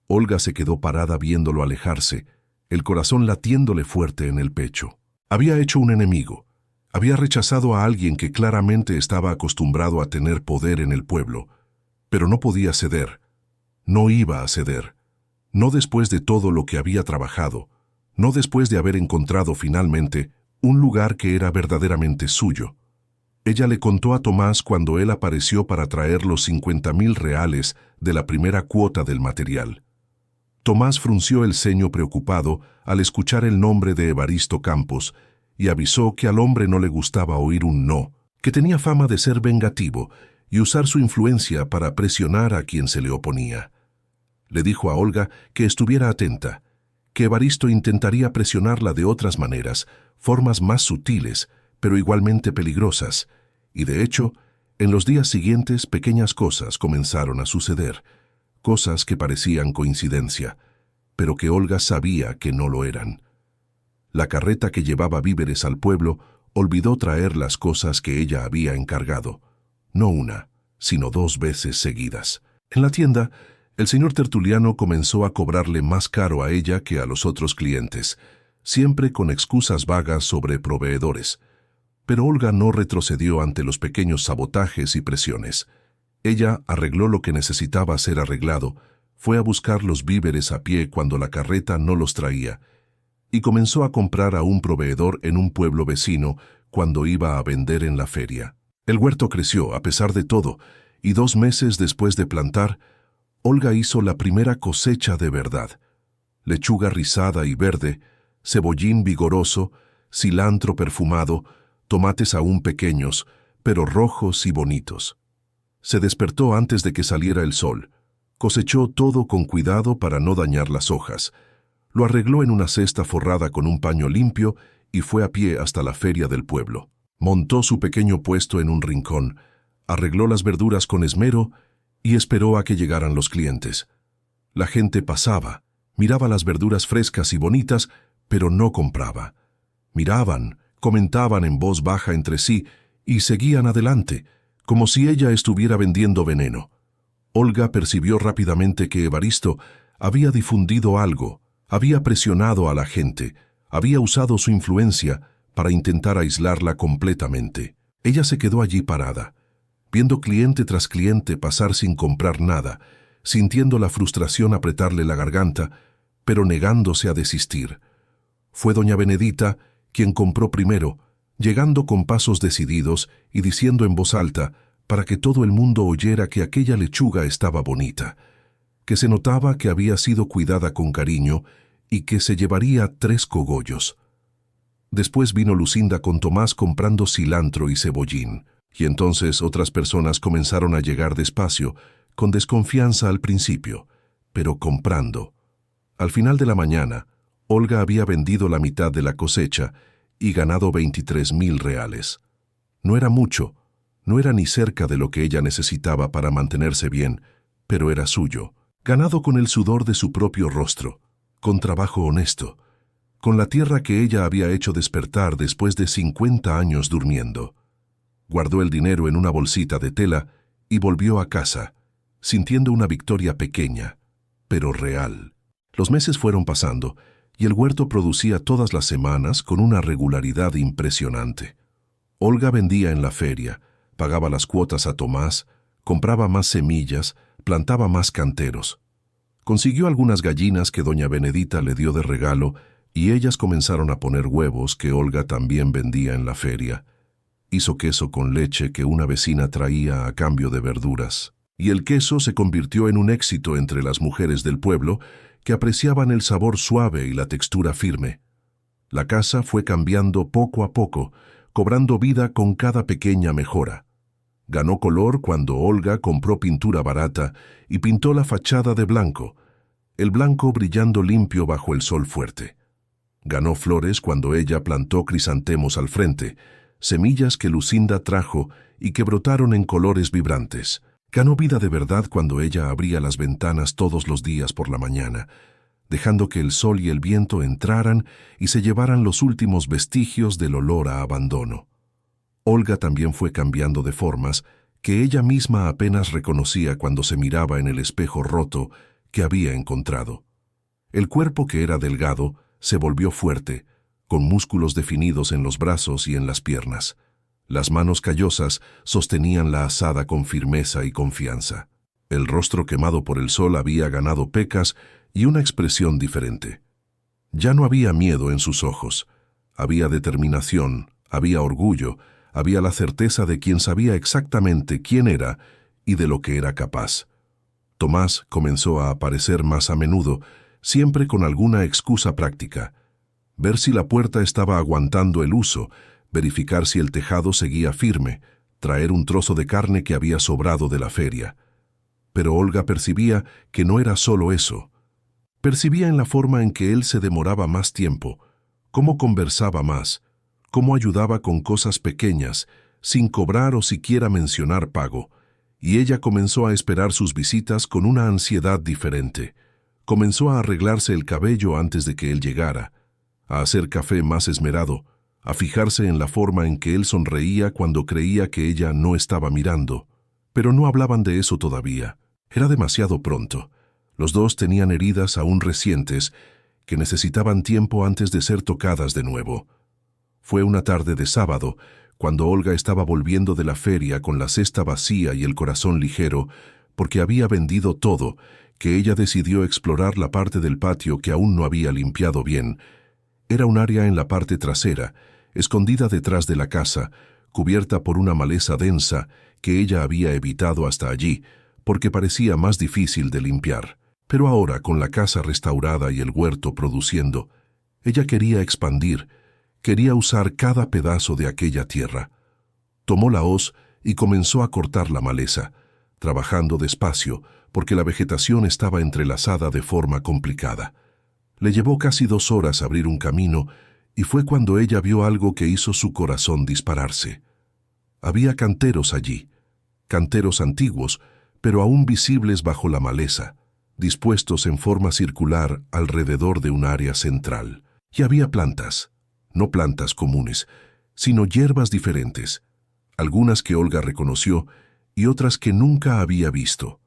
Olga se quedó parada viéndolo alejarse, el corazón latiéndole fuerte en el pecho. Había hecho un enemigo. Había rechazado a alguien que claramente estaba acostumbrado a tener poder en el pueblo, pero no podía ceder. No iba a ceder. No después de todo lo que había trabajado, no después de haber encontrado finalmente un lugar que era verdaderamente suyo. Ella le contó a Tomás cuando él apareció para traer los 50,000 reales de la primera cuota del material. Tomás frunció el ceño preocupado al escuchar el nombre de Evaristo Campos y avisó que al hombre no le gustaba oír un no, que tenía fama de ser vengativo y usar su influencia para presionar a quien se le oponía. Le dijo a Olga que estuviera atenta, que Evaristo intentaría presionarla de otras maneras, formas más sutiles, pero igualmente peligrosas, y de hecho, en los días siguientes pequeñas cosas comenzaron a suceder, cosas que parecían coincidencia, pero que Olga sabía que no lo eran. La carreta que llevaba víveres al pueblo olvidó traer las cosas que ella había encargado, no una, sino 2 veces seguidas. En la tienda, el señor Tertuliano comenzó a cobrarle más caro a ella que a los otros clientes, siempre con excusas vagas sobre proveedores. Pero Olga no retrocedió ante los pequeños sabotajes y presiones. Ella arregló lo que necesitaba ser arreglado, fue a buscar los víveres a pie cuando la carreta no los traía, y comenzó a comprar a un proveedor en un pueblo vecino cuando iba a vender en la feria. El huerto creció a pesar de todo, y 2 meses después de plantar, Olga hizo la primera cosecha de verdad. Lechuga rizada y verde, cebollín vigoroso, cilantro perfumado, tomates aún pequeños, pero rojos y bonitos. Se despertó antes de que saliera el sol. Cosechó todo con cuidado para no dañar las hojas. Lo arregló en una cesta forrada con un paño limpio y fue a pie hasta la feria del pueblo. Montó su pequeño puesto en un rincón, arregló las verduras con esmero y esperó a que llegaran los clientes. La gente pasaba, miraba las verduras frescas y bonitas, pero no compraba. Miraban, comentaban en voz baja entre sí y seguían adelante, como si ella estuviera vendiendo veneno. Olga percibió rápidamente que Evaristo había difundido algo, había presionado a la gente, había usado su influencia para intentar aislarla completamente. Ella se quedó allí parada, viendo cliente tras cliente pasar sin comprar nada, sintiendo la frustración apretarle la garganta, pero negándose a desistir. Fue doña Benedita quien compró primero, llegando con pasos decididos y diciendo en voz alta, para que todo el mundo oyera que aquella lechuga estaba bonita, que se notaba que había sido cuidada con cariño y que se llevaría 3 cogollos. Después vino Lucinda con Tomás comprando cilantro y cebollín, y entonces otras personas comenzaron a llegar despacio, con desconfianza al principio, pero comprando. Al final de la mañana, Olga había vendido la mitad de la cosecha y ganado 23,000 reales. No era mucho, no era ni cerca de lo que ella necesitaba para mantenerse bien, pero era suyo, ganado con el sudor de su propio rostro, con trabajo honesto, con la tierra que ella había hecho despertar después de 50 años durmiendo. Guardó el dinero en una bolsita de tela y volvió a casa, sintiendo una victoria pequeña, pero real. Los meses fueron pasando y el huerto producía todas las semanas con una regularidad impresionante. Olga vendía en la feria, pagaba las cuotas a Tomás, compraba más semillas, plantaba más canteros. Consiguió algunas gallinas que doña Benedita le dio de regalo y ellas comenzaron a poner huevos que Olga también vendía en la feria. Hizo queso con leche que una vecina traía a cambio de verduras. Y el queso se convirtió en un éxito entre las mujeres del pueblo que apreciaban el sabor suave y la textura firme. La casa fue cambiando poco a poco, cobrando vida con cada pequeña mejora. Ganó color cuando Olga compró pintura barata y pintó la fachada de blanco, el blanco brillando limpio bajo el sol fuerte. Ganó flores cuando ella plantó crisantemos al frente, semillas que Lucinda trajo y que brotaron en colores vibrantes. Ganó vida de verdad cuando ella abría las ventanas todos los días por la mañana, dejando que el sol y el viento entraran y se llevaran los últimos vestigios del olor a abandono. Olga también fue cambiando de formas que ella misma apenas reconocía cuando se miraba en el espejo roto que había encontrado. El cuerpo, que era delgado, se volvió fuerte, con músculos definidos en los brazos y en las piernas. Las manos callosas sostenían la azada con firmeza y confianza. El rostro quemado por el sol había ganado pecas y una expresión diferente. Ya no había miedo en sus ojos. Había determinación, había orgullo, había la certeza de quien sabía exactamente quién era y de lo que era capaz. Tomás comenzó a aparecer más a menudo, siempre con alguna excusa práctica. Ver si la puerta estaba aguantando el uso, verificar si el tejado seguía firme, traer un trozo de carne que había sobrado de la feria. Pero Olga percibía que no era solo eso. Percibía en la forma en que él se demoraba más tiempo, cómo conversaba más, cómo ayudaba con cosas pequeñas, sin cobrar o siquiera mencionar pago, y ella comenzó a esperar sus visitas con una ansiedad diferente. Comenzó a arreglarse el cabello antes de que él llegara, a hacer café más esmerado, a fijarse en la forma en que él sonreía cuando creía que ella no estaba mirando. Pero no hablaban de eso todavía. Era demasiado pronto. Los dos tenían heridas aún recientes que necesitaban tiempo antes de ser tocadas de nuevo. Fue una tarde de sábado, cuando Olga estaba volviendo de la feria con la cesta vacía y el corazón ligero, porque había vendido todo, que ella decidió explorar la parte del patio que aún no había limpiado bien. Era un área en la parte trasera, escondida detrás de la casa, cubierta por una maleza densa que ella había evitado hasta allí, porque parecía más difícil de limpiar. Pero ahora, con la casa restaurada y el huerto produciendo, ella quería expandir, quería usar cada pedazo de aquella tierra. Tomó la hoz y comenzó a cortar la maleza, trabajando despacio, porque la vegetación estaba entrelazada de forma complicada. Le llevó casi 2 horas abrir un camino, y fue cuando ella vio algo que hizo su corazón dispararse. Había canteros allí, canteros antiguos, pero aún visibles bajo la maleza, dispuestos en forma circular alrededor de un área central. Y había plantas, no plantas comunes, sino hierbas diferentes, algunas que Olga reconoció y otras que nunca había visto.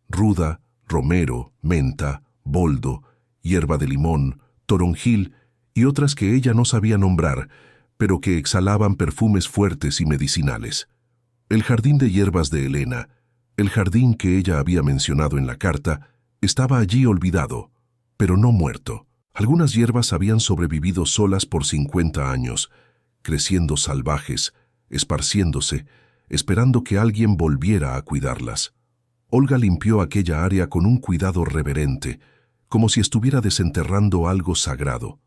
Ruda, romero, menta, boldo, hierba de limón, toronjil y otras que ella no sabía nombrar, pero que exhalaban perfumes fuertes y medicinales. El jardín de hierbas de Elena, el jardín que ella había mencionado en la carta, estaba allí olvidado, pero no muerto. Algunas hierbas habían sobrevivido solas por 50 años, creciendo salvajes, esparciéndose, esperando que alguien volviera a cuidarlas. Olga limpió aquella área con un cuidado reverente, como si estuviera desenterrando algo sagrado.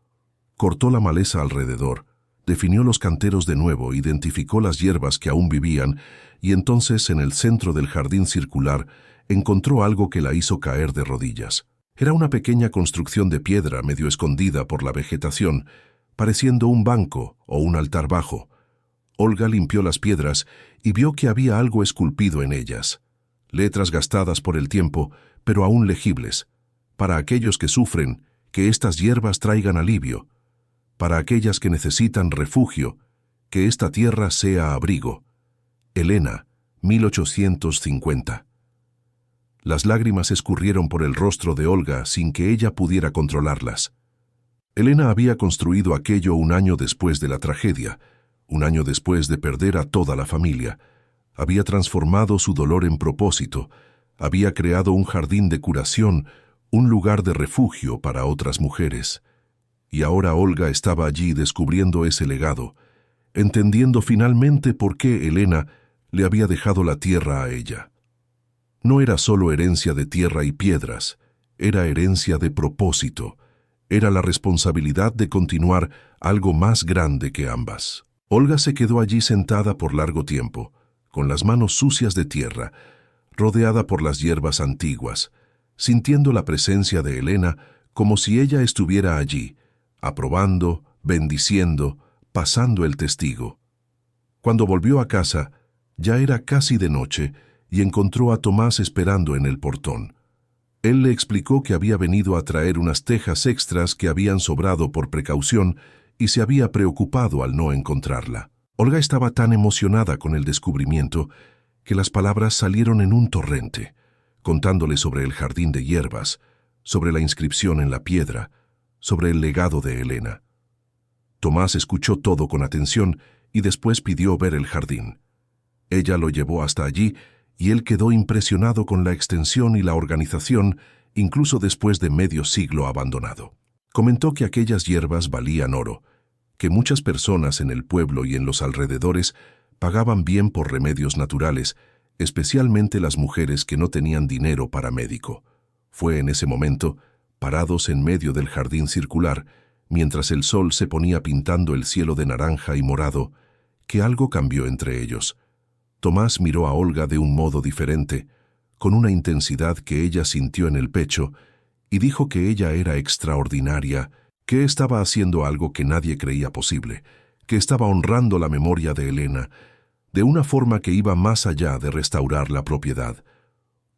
Cortó la maleza alrededor, definió los canteros de nuevo, identificó las hierbas que aún vivían, y entonces en el centro del jardín circular encontró algo que la hizo caer de rodillas. Era una pequeña construcción de piedra medio escondida por la vegetación, pareciendo un banco o un altar bajo. Olga limpió las piedras y vio que había algo esculpido en ellas. Letras gastadas por el tiempo, pero aún legibles. Para aquellos que sufren, que estas hierbas traigan alivio. Para aquellas que necesitan refugio, que esta tierra sea abrigo. Elena, 1850. Las lágrimas escurrieron por el rostro de Olga sin que ella pudiera controlarlas. Elena había construido aquello un año después de la tragedia, un año después de perder a toda la familia. Había transformado su dolor en propósito, había creado un jardín de curación, un lugar de refugio para otras mujeres. Y ahora Olga estaba allí descubriendo ese legado, entendiendo finalmente por qué Elena le había dejado la tierra a ella. No era solo herencia de tierra y piedras, era herencia de propósito, era la responsabilidad de continuar algo más grande que ambas. Olga se quedó allí sentada por largo tiempo, con las manos sucias de tierra, rodeada por las hierbas antiguas, sintiendo la presencia de Elena como si ella estuviera allí, aprobando, bendiciendo, pasando el testigo. Cuando volvió a casa, ya era casi de noche y encontró a Tomás esperando en el portón. Él le explicó que había venido a traer unas tejas extras que habían sobrado por precaución y se había preocupado al no encontrarla. Olga estaba tan emocionada con el descubrimiento que las palabras salieron en un torrente, contándole sobre el jardín de hierbas, sobre la inscripción en la piedra, sobre el legado de Elena. Tomás escuchó todo con atención y después pidió ver el jardín. Ella lo llevó hasta allí y él quedó impresionado con la extensión y la organización, incluso después de medio siglo abandonado. Comentó que aquellas hierbas valían oro, que muchas personas en el pueblo y en los alrededores pagaban bien por remedios naturales, especialmente las mujeres que no tenían dinero para médico. Fue en ese momento, parados en medio del jardín circular, mientras el sol se ponía pintando el cielo de naranja y morado, que algo cambió entre ellos. Tomás miró a Olga de un modo diferente, con una intensidad que ella sintió en el pecho, y dijo que ella era extraordinaria, que estaba haciendo algo que nadie creía posible, que estaba honrando la memoria de Elena, de una forma que iba más allá de restaurar la propiedad.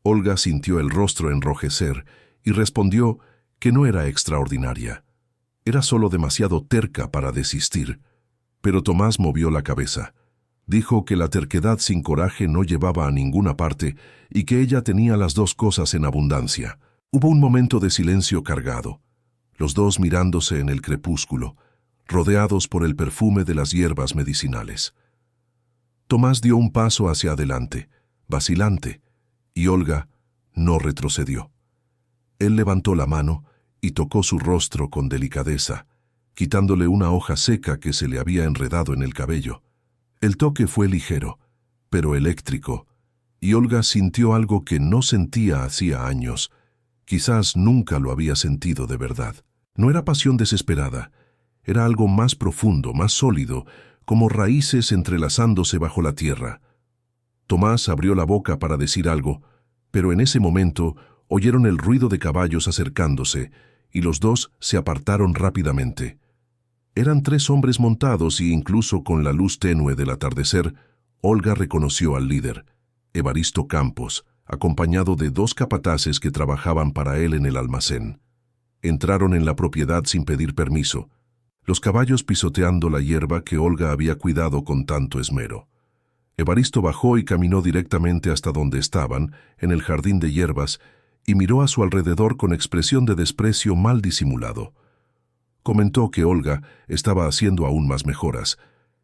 Olga sintió el rostro enrojecer y respondió que no era extraordinaria. Era solo demasiado terca para desistir. Pero Tomás movió la cabeza. Dijo que la terquedad sin coraje no llevaba a ninguna parte y que ella tenía las dos cosas en abundancia. Hubo un momento de silencio cargado, los dos mirándose en el crepúsculo, rodeados por el perfume de las hierbas medicinales. Tomás dio un paso hacia adelante, vacilante, y Olga no retrocedió. Él levantó la mano y tocó su rostro con delicadeza, quitándole una hoja seca que se le había enredado en el cabello. El toque fue ligero, pero eléctrico, y Olga sintió algo que no sentía hacía años. Quizás nunca lo había sentido de verdad. No era pasión desesperada, era algo más profundo, más sólido, como raíces entrelazándose bajo la tierra. Tomás abrió la boca para decir algo, pero en ese momento oyeron el ruido de caballos acercándose, y los dos se apartaron rápidamente. Eran 3 hombres montados y incluso con la luz tenue del atardecer, Olga reconoció al líder, Evaristo Campos, acompañado de 2 capataces que trabajaban para él en el almacén. Entraron en la propiedad sin pedir permiso, los caballos pisoteando la hierba que Olga había cuidado con tanto esmero. Evaristo bajó y caminó directamente hasta donde estaban, en el jardín de hierbas, y miró a su alrededor con expresión de desprecio mal disimulado. Comentó que Olga estaba haciendo aún más mejoras,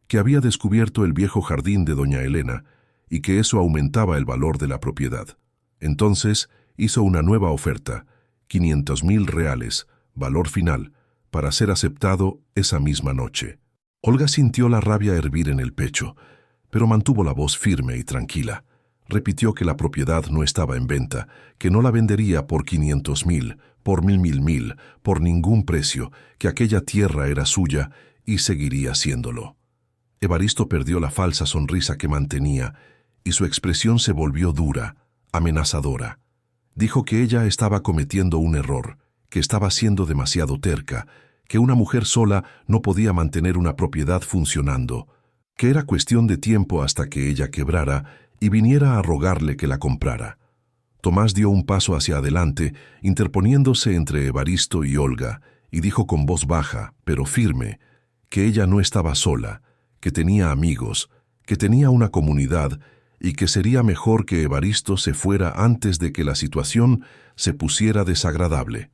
que había descubierto el viejo jardín de doña Elena y que eso aumentaba el valor de la propiedad. Entonces hizo una nueva oferta, 500.000 reales, valor final, para ser aceptado esa misma noche. Olga sintió la rabia hervir en el pecho, pero mantuvo la voz firme y tranquila. Repitió que la propiedad no estaba en venta, que no la vendería por 500.000, por 1.000, por ningún precio, que aquella tierra era suya y seguiría siéndolo. Evaristo perdió la falsa sonrisa que mantenía y su expresión se volvió dura, amenazadora. Dijo que ella estaba cometiendo un error, que estaba siendo demasiado terca, que una mujer sola no podía mantener una propiedad funcionando, que era cuestión de tiempo hasta que ella quebrara y viniera a rogarle que la comprara. Tomás dio un paso hacia adelante, interponiéndose entre Evaristo y Olga, y dijo con voz baja, pero firme, que ella no estaba sola, que tenía amigos, que tenía una comunidad y que sería mejor que Evaristo se fuera antes de que la situación se pusiera desagradable.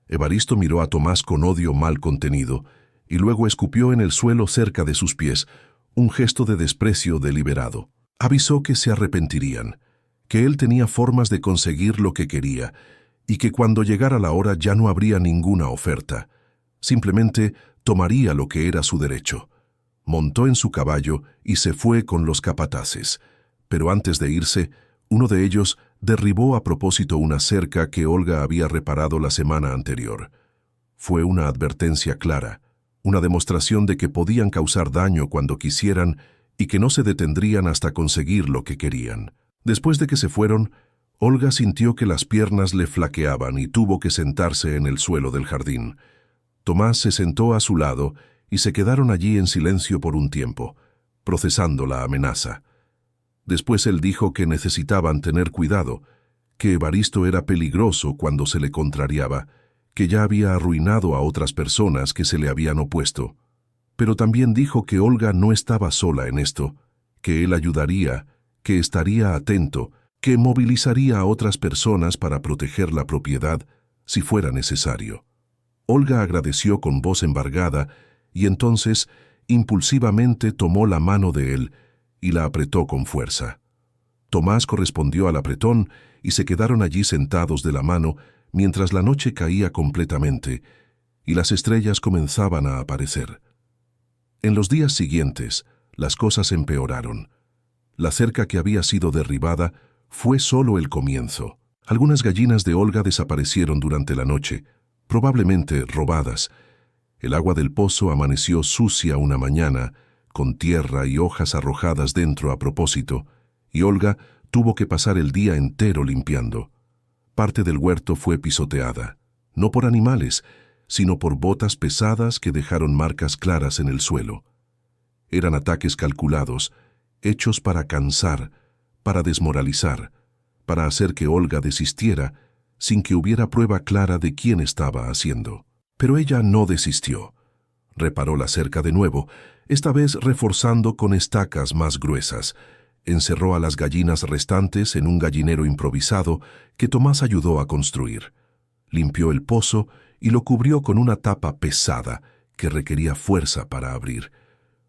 Evaristo miró a Tomás con odio mal contenido y luego escupió en el suelo cerca de sus pies, un gesto de desprecio deliberado. Avisó que se arrepentirían, que él tenía formas de conseguir lo que quería y que cuando llegara la hora ya no habría ninguna oferta. Simplemente tomaría lo que era su derecho. Montó en su caballo y se fue con los capataces, pero antes de irse, uno de ellos derribó a propósito una cerca que Olga había reparado la semana anterior. Fue una advertencia clara, una demostración de que podían causar daño cuando quisieran y que no se detendrían hasta conseguir lo que querían. Después de que se fueron, Olga sintió que las piernas le flaqueaban y tuvo que sentarse en el suelo del jardín. Tomás se sentó a su lado y se quedaron allí en silencio por un tiempo, procesando la amenaza. Después él dijo que necesitaban tener cuidado, que Evaristo era peligroso cuando se le contrariaba, que ya había arruinado a otras personas que se le habían opuesto. Pero también dijo que Olga no estaba sola en esto, que él ayudaría, que estaría atento, que movilizaría a otras personas para proteger la propiedad si fuera necesario. Olga agradeció con voz embargada y entonces impulsivamente tomó la mano de él y la apretó con fuerza. Tomás correspondió al apretón y se quedaron allí sentados de la mano mientras la noche caía completamente y las estrellas comenzaban a aparecer. En los días siguientes, las cosas empeoraron. La cerca que había sido derribada fue solo el comienzo. Algunas gallinas de Olga desaparecieron durante la noche, probablemente robadas. El agua del pozo amaneció sucia una mañana, con tierra y hojas arrojadas dentro a propósito, y Olga tuvo que pasar el día entero limpiando. Parte del huerto fue pisoteada, no por animales, sino por botas pesadas que dejaron marcas claras en el suelo. Eran ataques calculados, hechos para cansar, para desmoralizar, para hacer que Olga desistiera sin que hubiera prueba clara de quién estaba haciendo. Pero ella no desistió. Reparó la cerca de nuevo, esta vez reforzando con estacas más gruesas. Encerró a las gallinas restantes en un gallinero improvisado que Tomás ayudó a construir. Limpió el pozo y lo cubrió con una tapa pesada que requería fuerza para abrir.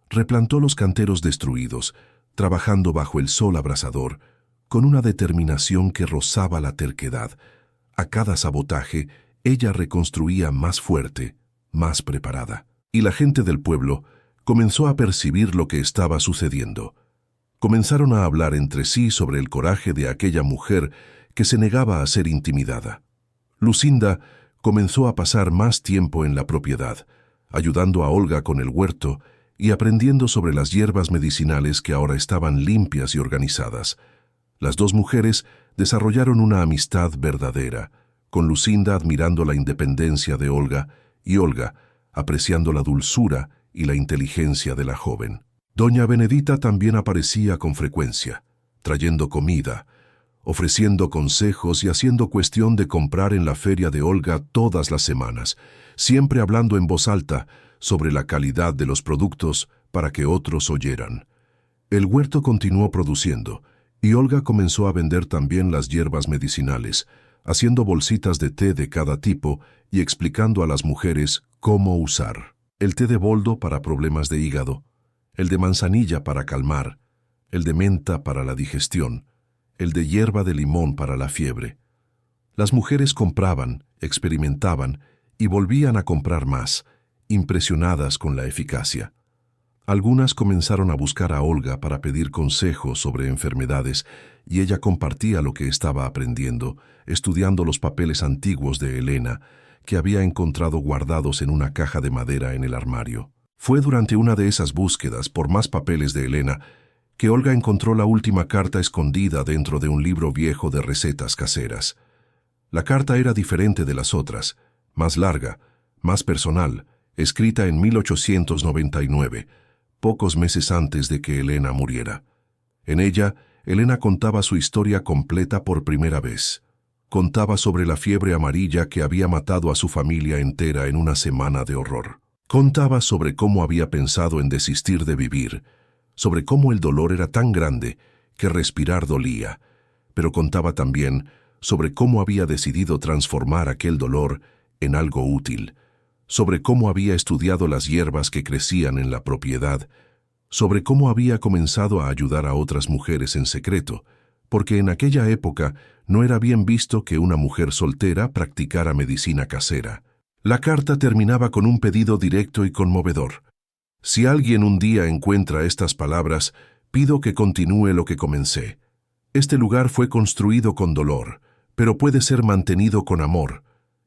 Replantó los canteros destruidos, trabajando bajo el sol abrasador, con una determinación que rozaba la terquedad. A cada sabotaje, ella reconstruía más fuerte, más preparada. Y la gente del pueblo comenzó a percibir lo que estaba sucediendo. Comenzaron a hablar entre sí sobre el coraje de aquella mujer que se negaba a ser intimidada. Lucinda comenzó a pasar más tiempo en la propiedad, ayudando a Olga con el huerto y aprendiendo sobre las hierbas medicinales que ahora estaban limpias y organizadas. Las dos mujeres desarrollaron una amistad verdadera, con Lucinda admirando la independencia de Olga y Olga apreciando la dulzura y la inteligencia de la joven. Doña Benedita también aparecía con frecuencia, trayendo comida, ofreciendo consejos y haciendo cuestión de comprar en la feria de Olga todas las semanas, siempre hablando en voz alta sobre la calidad de los productos para que otros oyeran. El huerto continuó produciendo, y Olga comenzó a vender también las hierbas medicinales, haciendo bolsitas de té de cada tipo y explicando a las mujeres cómo usar. El té de boldo para problemas de hígado, el de manzanilla para calmar, el de menta para la digestión, el de hierba de limón para la fiebre. Las mujeres compraban, experimentaban y volvían a comprar más, impresionadas con la eficacia. Algunas comenzaron a buscar a Olga para pedir consejos sobre enfermedades y ella compartía lo que estaba aprendiendo, estudiando los papeles antiguos de Elena, que había encontrado guardados en una caja de madera en el armario. Fue durante una de esas búsquedas por más papeles de Elena que Olga encontró la última carta escondida dentro de un libro viejo de recetas caseras. La carta era diferente de las otras, más larga, más personal, escrita en 1899, pocos meses antes de que Elena muriera. En ella, Elena contaba su historia completa por primera vez. Contaba sobre la fiebre amarilla que había matado a su familia entera en una semana de horror. Contaba sobre cómo había pensado en desistir de vivir, sobre cómo el dolor era tan grande que respirar dolía, pero contaba también sobre cómo había decidido transformar aquel dolor en algo útil, sobre cómo había estudiado las hierbas que crecían en la propiedad, sobre cómo había comenzado a ayudar a otras mujeres en secreto, porque en aquella época no era bien visto que una mujer soltera practicara medicina casera. La carta terminaba con un pedido directo y conmovedor. Si alguien un día encuentra estas palabras, pido que continúe lo que comencé. Este lugar fue construido con dolor, pero puede ser mantenido con amor.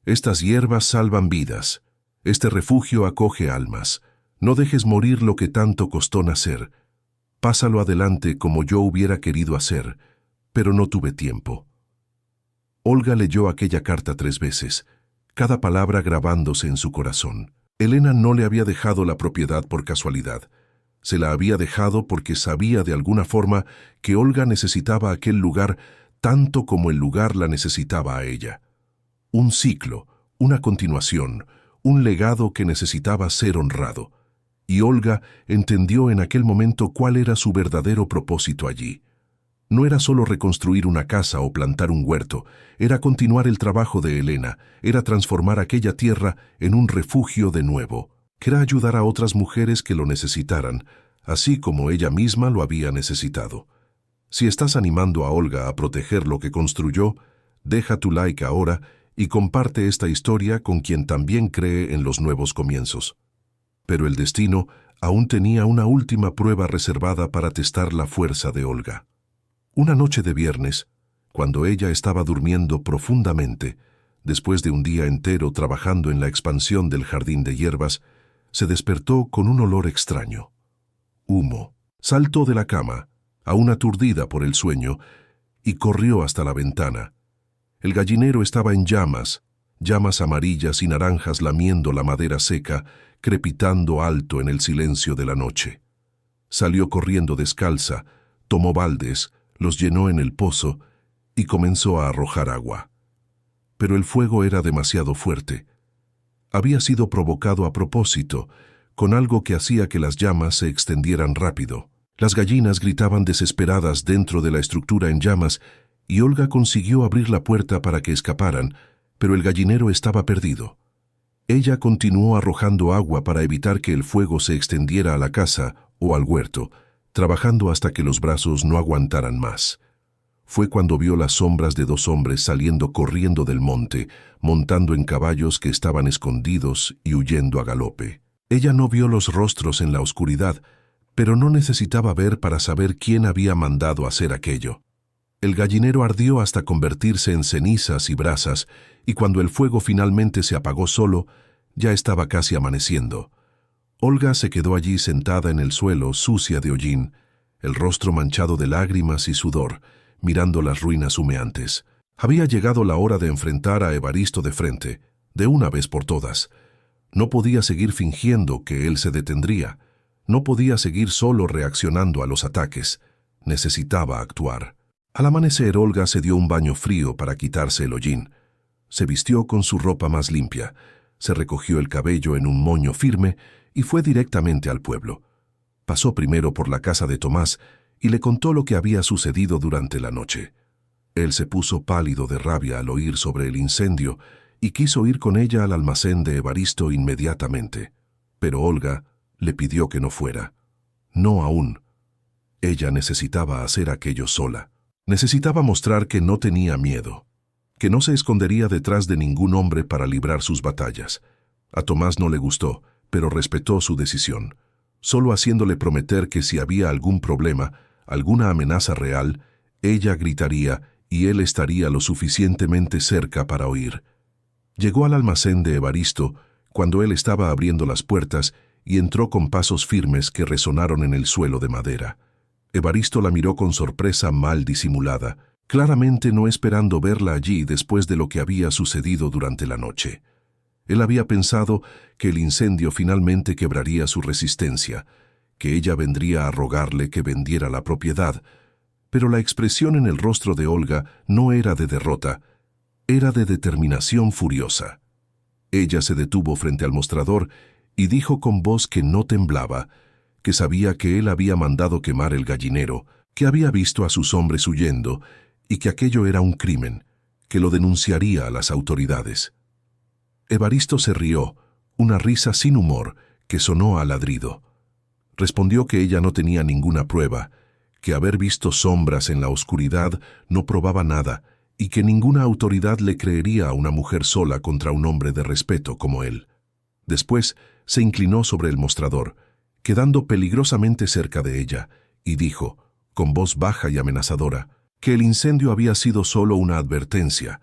Estas hierbas salvan vidas. Este refugio acoge almas. No dejes morir lo que tanto costó nacer. Pásalo adelante como yo hubiera querido hacer, pero no tuve tiempo. Olga leyó aquella carta 3 veces, cada palabra grabándose en su corazón. Elena no le había dejado la propiedad por casualidad. Se la había dejado porque sabía de alguna forma que Olga necesitaba aquel lugar tanto como el lugar la necesitaba a ella. Un ciclo, una continuación, un legado que necesitaba ser honrado. Y Olga entendió en aquel momento cuál era su verdadero propósito allí. No era solo reconstruir una casa o plantar un huerto, era continuar el trabajo de Elena, era transformar aquella tierra en un refugio de nuevo, que era ayudar a otras mujeres que lo necesitaran, así como ella misma lo había necesitado. Si estás animando a Olga a proteger lo que construyó, deja tu like ahora y comparte esta historia con quien también cree en los nuevos comienzos. Pero el destino aún tenía una última prueba reservada para testar la fuerza de Olga. Una noche de viernes, cuando ella estaba durmiendo profundamente, después de un día entero trabajando en la expansión del jardín de hierbas, se despertó con un olor extraño. Humo. Saltó de la cama, aún aturdida por el sueño, y corrió hasta la ventana. El gallinero estaba en llamas, llamas amarillas y naranjas lamiendo la madera seca, crepitando alto en el silencio de la noche. Salió corriendo descalza, Tomó baldes, los llenó en el pozo y comenzó a arrojar agua. Pero el fuego era demasiado fuerte. Había sido provocado a propósito, con algo que hacía que las llamas se extendieran rápido. Las gallinas gritaban desesperadas dentro de la estructura en llamas y Olga consiguió abrir la puerta para que escaparan, pero el gallinero estaba perdido. Ella continuó arrojando agua para evitar que el fuego se extendiera a la casa o al huerto, trabajando hasta que los brazos no aguantaran más. Fue cuando vio las sombras de dos hombres saliendo corriendo del monte, montando en caballos que estaban escondidos y huyendo a galope. Ella no vio los rostros en la oscuridad, pero no necesitaba ver para saber quién había mandado hacer aquello. El gallinero ardió hasta convertirse en cenizas y brasas, y cuando el fuego finalmente se apagó solo, ya estaba casi amaneciendo. Olga se quedó allí sentada en el suelo, sucia de hollín, el rostro manchado de lágrimas y sudor, mirando las ruinas humeantes. Había llegado la hora de enfrentar a Evaristo de frente, de una vez por todas. No podía seguir fingiendo que él se detendría. No podía seguir solo reaccionando a los ataques. Necesitaba actuar. Al amanecer, Olga se dio un baño frío para quitarse el hollín. Se vistió con su ropa más limpia, se recogió el cabello en un moño firme y fue directamente al pueblo. Pasó primero por la casa de Tomás y le contó lo que había sucedido durante la noche. Él se puso pálido de rabia al oír sobre el incendio y quiso ir con ella al almacén de Evaristo inmediatamente. Pero Olga le pidió que no fuera. No aún. Ella necesitaba hacer aquello sola. Necesitaba mostrar que no tenía miedo, que no se escondería detrás de ningún hombre para librar sus batallas. A Tomás no le gustó, pero respetó su decisión, solo haciéndole prometer que si había algún problema, alguna amenaza real, ella gritaría y él estaría lo suficientemente cerca para oír. Llegó al almacén de Evaristo cuando él estaba abriendo las puertas y entró con pasos firmes que resonaron en el suelo de madera. Evaristo la miró con sorpresa mal disimulada, claramente no esperando verla allí después de lo que había sucedido durante la noche. Él había pensado que el incendio finalmente quebraría su resistencia, que ella vendría a rogarle que vendiera la propiedad, pero la expresión en el rostro de Olga no era de derrota, era de determinación furiosa. Ella se detuvo frente al mostrador y dijo con voz que no temblaba, que sabía que él había mandado quemar el gallinero, que había visto a sus hombres huyendo y que aquello era un crimen, que lo denunciaría a las autoridades. Evaristo se rió, una risa sin humor que sonó a ladrido. Respondió que ella no tenía ninguna prueba, que haber visto sombras en la oscuridad no probaba nada y que ninguna autoridad le creería a una mujer sola contra un hombre de respeto como él. Después se inclinó sobre el mostrador, quedando peligrosamente cerca de ella, y dijo, con voz baja y amenazadora, que el incendio había sido solo una advertencia,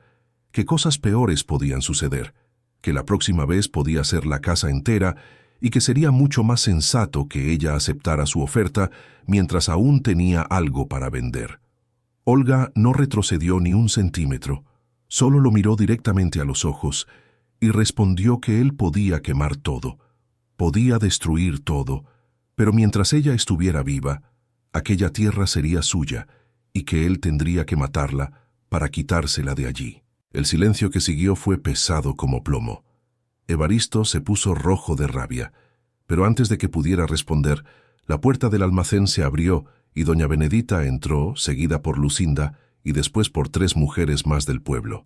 que cosas peores podían suceder, que la próxima vez podía ser la casa entera y que sería mucho más sensato que ella aceptara su oferta mientras aún tenía algo para vender. Olga no retrocedió ni un centímetro, solo lo miró directamente a los ojos y respondió que él podía quemar todo, podía destruir todo, pero mientras ella estuviera viva, aquella tierra sería suya y que él tendría que matarla para quitársela de allí. El silencio que siguió fue pesado como plomo. Evaristo se puso rojo de rabia, pero antes de que pudiera responder, la puerta del almacén se abrió y doña Benedita entró, seguida por Lucinda y después por 3 mujeres más del pueblo.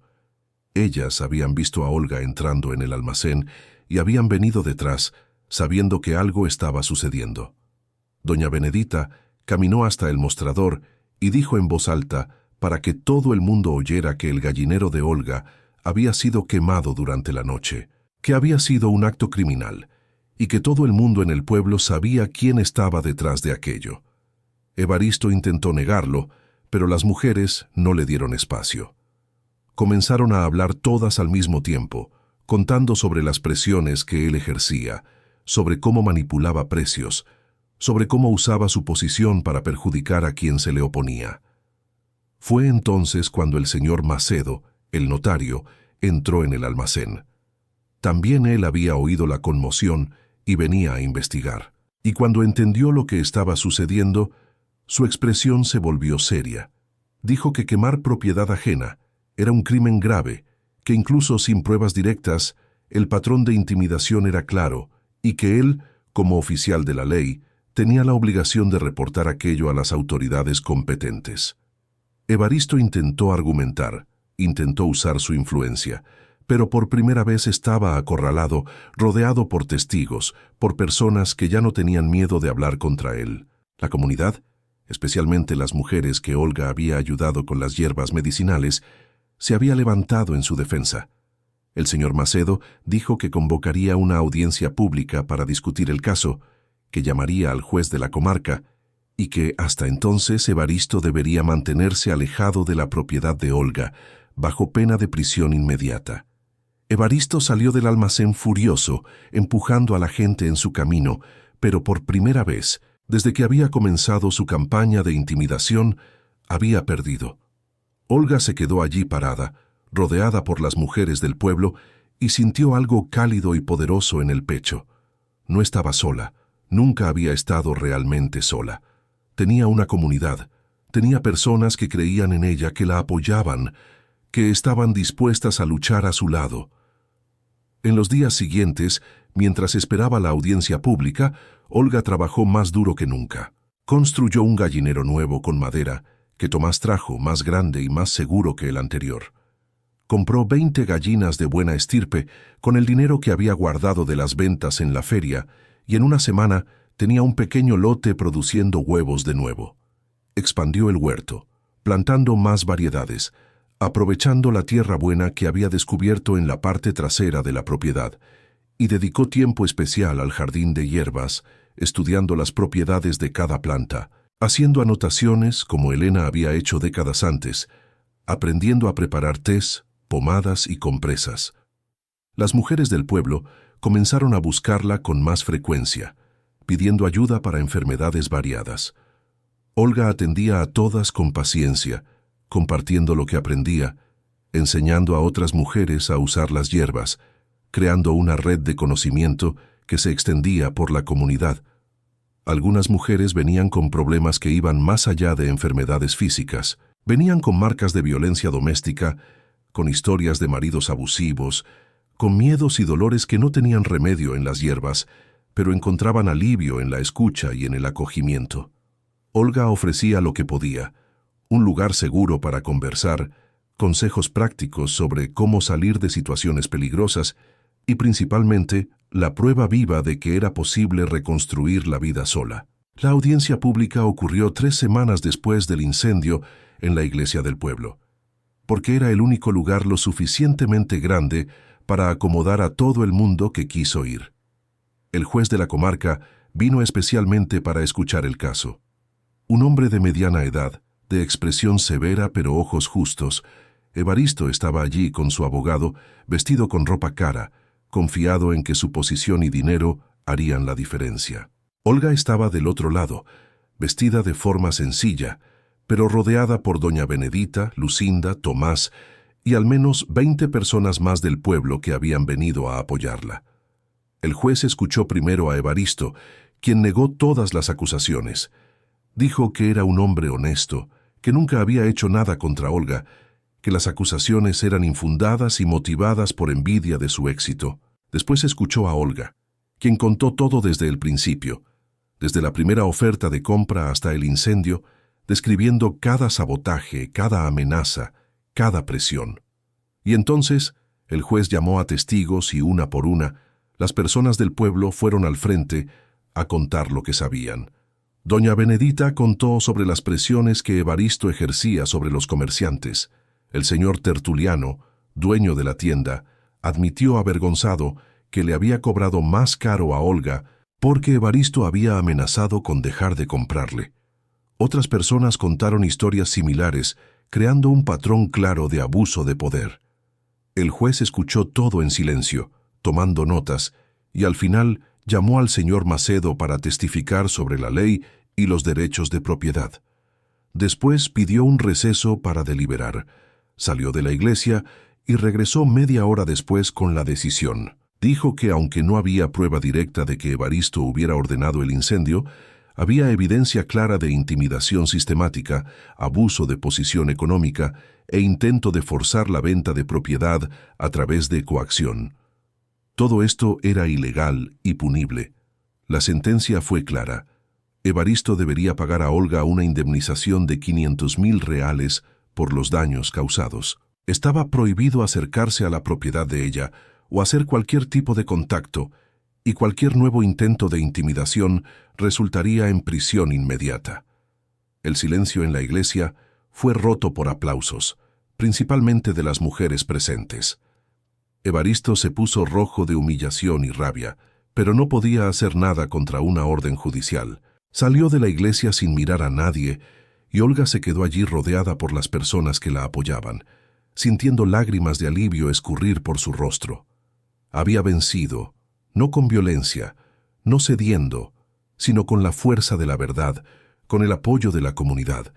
Ellas habían visto a Olga entrando en el almacén y habían venido detrás, sabiendo que algo estaba sucediendo. Doña Benedita caminó hasta el mostrador y dijo en voz alta, para que todo el mundo oyera, que el gallinero de Olga había sido quemado durante la noche, que había sido un acto criminal, y que todo el mundo en el pueblo sabía quién estaba detrás de aquello. Evaristo intentó negarlo, pero las mujeres no le dieron espacio. Comenzaron a hablar todas al mismo tiempo, contando sobre las presiones que él ejercía, sobre cómo manipulaba precios, sobre cómo usaba su posición para perjudicar a quien se le oponía. Fue entonces cuando el señor Macedo, el notario, entró en el almacén. También él había oído la conmoción y venía a investigar. Y cuando entendió lo que estaba sucediendo, Su expresión se volvió seria. Dijo que quemar propiedad ajena era un crimen grave, que incluso sin pruebas directas, el patrón de intimidación era claro y que él, como oficial de la ley, tenía la obligación de reportar aquello a las autoridades competentes. Evaristo intentó argumentar, intentó usar su influencia, pero por primera vez estaba acorralado, rodeado por testigos, por personas que ya no tenían miedo de hablar contra él. La comunidad, especialmente las mujeres que Olga había ayudado con las hierbas medicinales, se había levantado en su defensa. El señor Macedo dijo que convocaría una audiencia pública para discutir el caso, que llamaría al juez de la comarca, y que hasta entonces Evaristo debería mantenerse alejado de la propiedad de Olga, bajo pena de prisión inmediata. Evaristo salió del almacén furioso, empujando a la gente en su camino, pero por primera vez, desde que había comenzado su campaña de intimidación, había perdido. Olga se quedó allí parada, rodeada por las mujeres del pueblo, y sintió algo cálido y poderoso en el pecho. No estaba sola, nunca había estado realmente sola. Tenía una comunidad, tenía personas que creían en ella, que la apoyaban, que estaban dispuestas a luchar a su lado. En los días siguientes, mientras esperaba la audiencia pública, Olga trabajó más duro que nunca. Construyó un gallinero nuevo con madera, que Tomás trajo, más grande y más seguro que el anterior. Compró 20 gallinas de buena estirpe con el dinero que había guardado de las ventas en la feria, y en una semana tenía un pequeño lote produciendo huevos de nuevo. Expandió el huerto, plantando más variedades, aprovechando la tierra buena que había descubierto en la parte trasera de la propiedad, y dedicó tiempo especial al jardín de hierbas, estudiando las propiedades de cada planta, haciendo anotaciones como Elena había hecho décadas antes, aprendiendo a preparar tés, pomadas y compresas. Las mujeres del pueblo comenzaron a buscarla con más frecuencia, pidiendo ayuda para enfermedades variadas. Olga atendía a todas con paciencia, compartiendo lo que aprendía, enseñando a otras mujeres a usar las hierbas, creando una red de conocimiento que se extendía por la comunidad. Algunas mujeres venían con problemas que iban más allá de enfermedades físicas. Venían con marcas de violencia doméstica, con historias de maridos abusivos, con miedos y dolores que no tenían remedio en las hierbas, pero encontraban alivio en la escucha y en el acogimiento. Olga ofrecía lo que podía: un lugar seguro para conversar, consejos prácticos sobre cómo salir de situaciones peligrosas y principalmente la prueba viva de que era posible reconstruir la vida sola. La audiencia pública ocurrió 3 semanas después del incendio en la iglesia del pueblo, porque era el único lugar lo suficientemente grande para acomodar a todo el mundo que quiso ir. El juez de la comarca vino especialmente para escuchar el caso. Un hombre de mediana edad, de expresión severa pero ojos justos, Evaristo estaba allí con su abogado, vestido con ropa cara, confiado en que su posición y dinero harían la diferencia. Olga estaba del otro lado, vestida de forma sencilla, pero rodeada por doña Benedita, Lucinda, Tomás y al menos 20 personas más del pueblo que habían venido a apoyarla. El juez escuchó primero a Evaristo, quien negó todas las acusaciones. Dijo que era un hombre honesto, que nunca había hecho nada contra Olga, que las acusaciones eran infundadas y motivadas por envidia de su éxito. Después escuchó a Olga, quien contó todo desde el principio, desde la primera oferta de compra hasta el incendio, describiendo cada sabotaje, cada amenaza, cada presión. Y entonces el juez llamó a testigos y una por una, las personas del pueblo fueron al frente a contar lo que sabían. Doña Benedita contó sobre las presiones que Evaristo ejercía sobre los comerciantes. El señor Tertuliano, dueño de la tienda, admitió avergonzado que le había cobrado más caro a Olga porque Evaristo había amenazado con dejar de comprarle. Otras personas contaron historias similares, creando un patrón claro de abuso de poder. El juez escuchó todo en silencio, tomando notas, y al final llamó al señor Macedo para testificar sobre la ley y los derechos de propiedad. Después pidió un receso para deliberar. Salió de la iglesia y regresó media hora después con la decisión. Dijo que aunque no había prueba directa de que Evaristo hubiera ordenado el incendio, Había evidencia clara de intimidación sistemática, abuso de posición económica e intento de forzar la venta de propiedad a través de coacción. Todo esto era ilegal y punible. La sentencia fue clara. Evaristo debería pagar a Olga una indemnización de 500.000 reales por los daños causados. Estaba prohibido acercarse a la propiedad de ella o hacer cualquier tipo de contacto, y cualquier nuevo intento de intimidación resultaría en prisión inmediata. El silencio en la iglesia fue roto por aplausos, principalmente de las mujeres presentes. Evaristo se puso rojo de humillación y rabia, pero no podía hacer nada contra una orden judicial. Salió de la iglesia sin mirar a nadie, y Olga se quedó allí rodeada por las personas que la apoyaban, sintiendo lágrimas de alivio escurrir por su rostro. Había vencido, no con violencia, no cediendo, sino con la fuerza de la verdad, con el apoyo de la comunidad,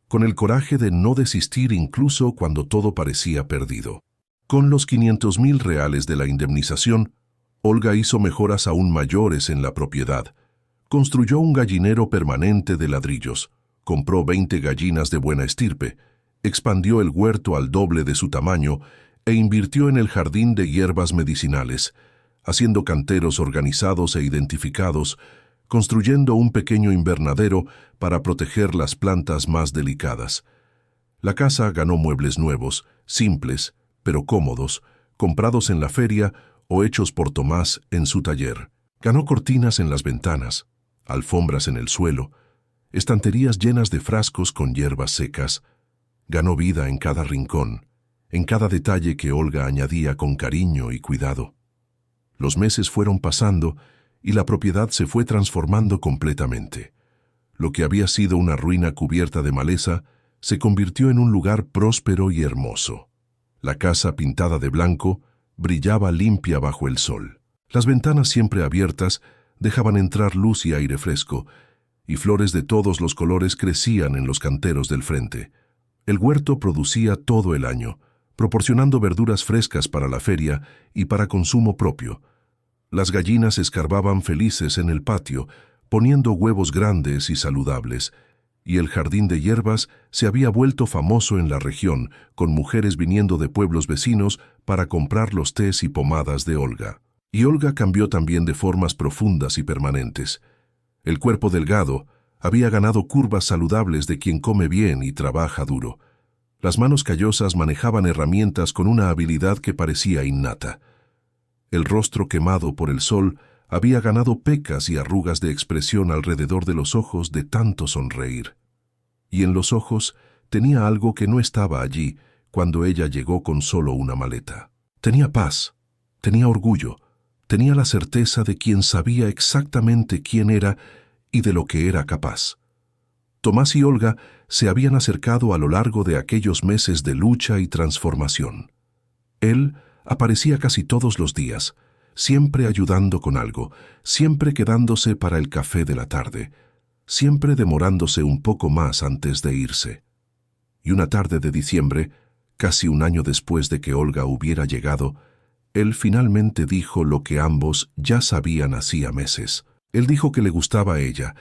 con el coraje de no desistir incluso cuando todo parecía perdido. Con los 500.000 reales de la indemnización, Olga hizo mejoras aún mayores en la propiedad. Construyó un gallinero permanente de ladrillos, compró 20 gallinas de buena estirpe, expandió el huerto al doble de su tamaño e invirtió en el jardín de hierbas medicinales, haciendo canteros organizados e identificados, construyendo un pequeño invernadero para proteger las plantas más delicadas. La casa ganó muebles nuevos, simples, pero cómodos, comprados en la feria o hechos por Tomás en su taller. Ganó cortinas en las ventanas, alfombras en el suelo, estanterías llenas de frascos con hierbas secas. Ganó vida en cada rincón, en cada detalle que Olga añadía con cariño y cuidado. Los meses fueron pasando y la propiedad se fue transformando completamente. Lo que había sido una ruina cubierta de maleza se convirtió en un lugar próspero y hermoso. La casa, pintada de blanco, brillaba limpia bajo el sol. Las ventanas siempre abiertas dejaban entrar luz y aire fresco, y flores de todos los colores crecían en los canteros del frente. El huerto producía todo el año, proporcionando verduras frescas para la feria y para consumo propio. Las gallinas escarbaban felices en el patio, poniendo huevos grandes y saludables, y el jardín de hierbas se había vuelto famoso en la región, con mujeres viniendo de pueblos vecinos para comprar los tés y pomadas de Olga. Y Olga cambió también de formas profundas y permanentes. El cuerpo delgado había ganado curvas saludables de quien come bien y trabaja duro. Las manos callosas manejaban herramientas con una habilidad que parecía innata. El rostro quemado por el sol había ganado pecas y arrugas de expresión alrededor de los ojos de tanto sonreír. Y en los ojos tenía algo que no estaba allí cuando ella llegó con solo una maleta. Tenía paz, tenía orgullo, tenía la certeza de quien sabía exactamente quién era y de lo que era capaz. Tomás y Olga se habían acercado a lo largo de aquellos meses de lucha y transformación. Él aparecía casi todos los días, siempre ayudando con algo, siempre quedándose para el café de la tarde, siempre demorándose un poco más antes de irse. Y una tarde de diciembre, casi un año después de que Olga hubiera llegado, él finalmente dijo lo que ambos ya sabían hacía meses. Él dijo que le gustaba a ella,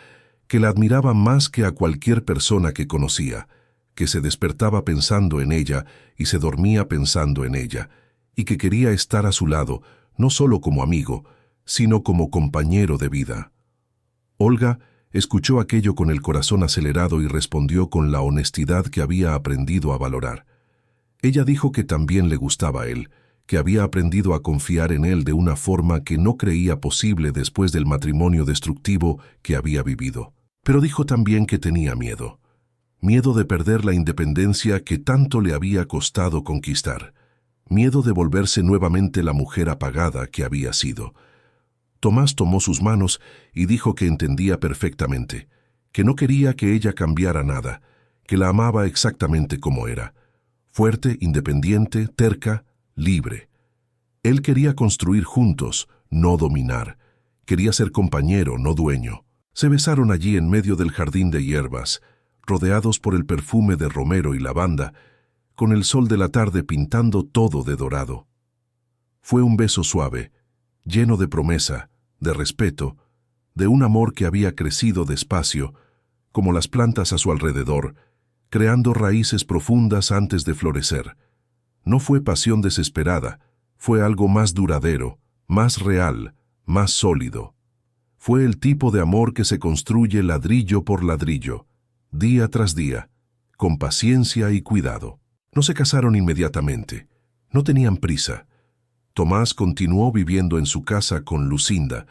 que la admiraba más que a cualquier persona que conocía, que se despertaba pensando en ella y se dormía pensando en ella, y que quería estar a su lado, no solo como amigo, sino como compañero de vida. Olga escuchó aquello con el corazón acelerado y respondió con la honestidad que había aprendido a valorar. Ella dijo que también le gustaba a él, que había aprendido a confiar en él de una forma que no creía posible después del matrimonio destructivo que había vivido. Pero dijo también que tenía miedo. Miedo de perder la independencia que tanto le había costado conquistar. Miedo de volverse nuevamente la mujer apagada que había sido. Tomás tomó sus manos y dijo que entendía perfectamente, que no quería que ella cambiara nada, que la amaba exactamente como era. Fuerte, independiente, terca, libre. Él quería construir juntos, no dominar. Quería ser compañero, no dueño. Se besaron allí en medio del jardín de hierbas, rodeados por el perfume de romero y lavanda, con el sol de la tarde pintando todo de dorado. Fue un beso suave, lleno de promesa, de respeto, de un amor que había crecido despacio, como las plantas a su alrededor, creando raíces profundas antes de florecer. No fue pasión desesperada, fue algo más duradero, más real, más sólido. Fue el tipo de amor que se construye ladrillo por ladrillo, día tras día, con paciencia y cuidado. No se casaron inmediatamente, no tenían prisa. Tomás continuó viviendo en su casa con Lucinda,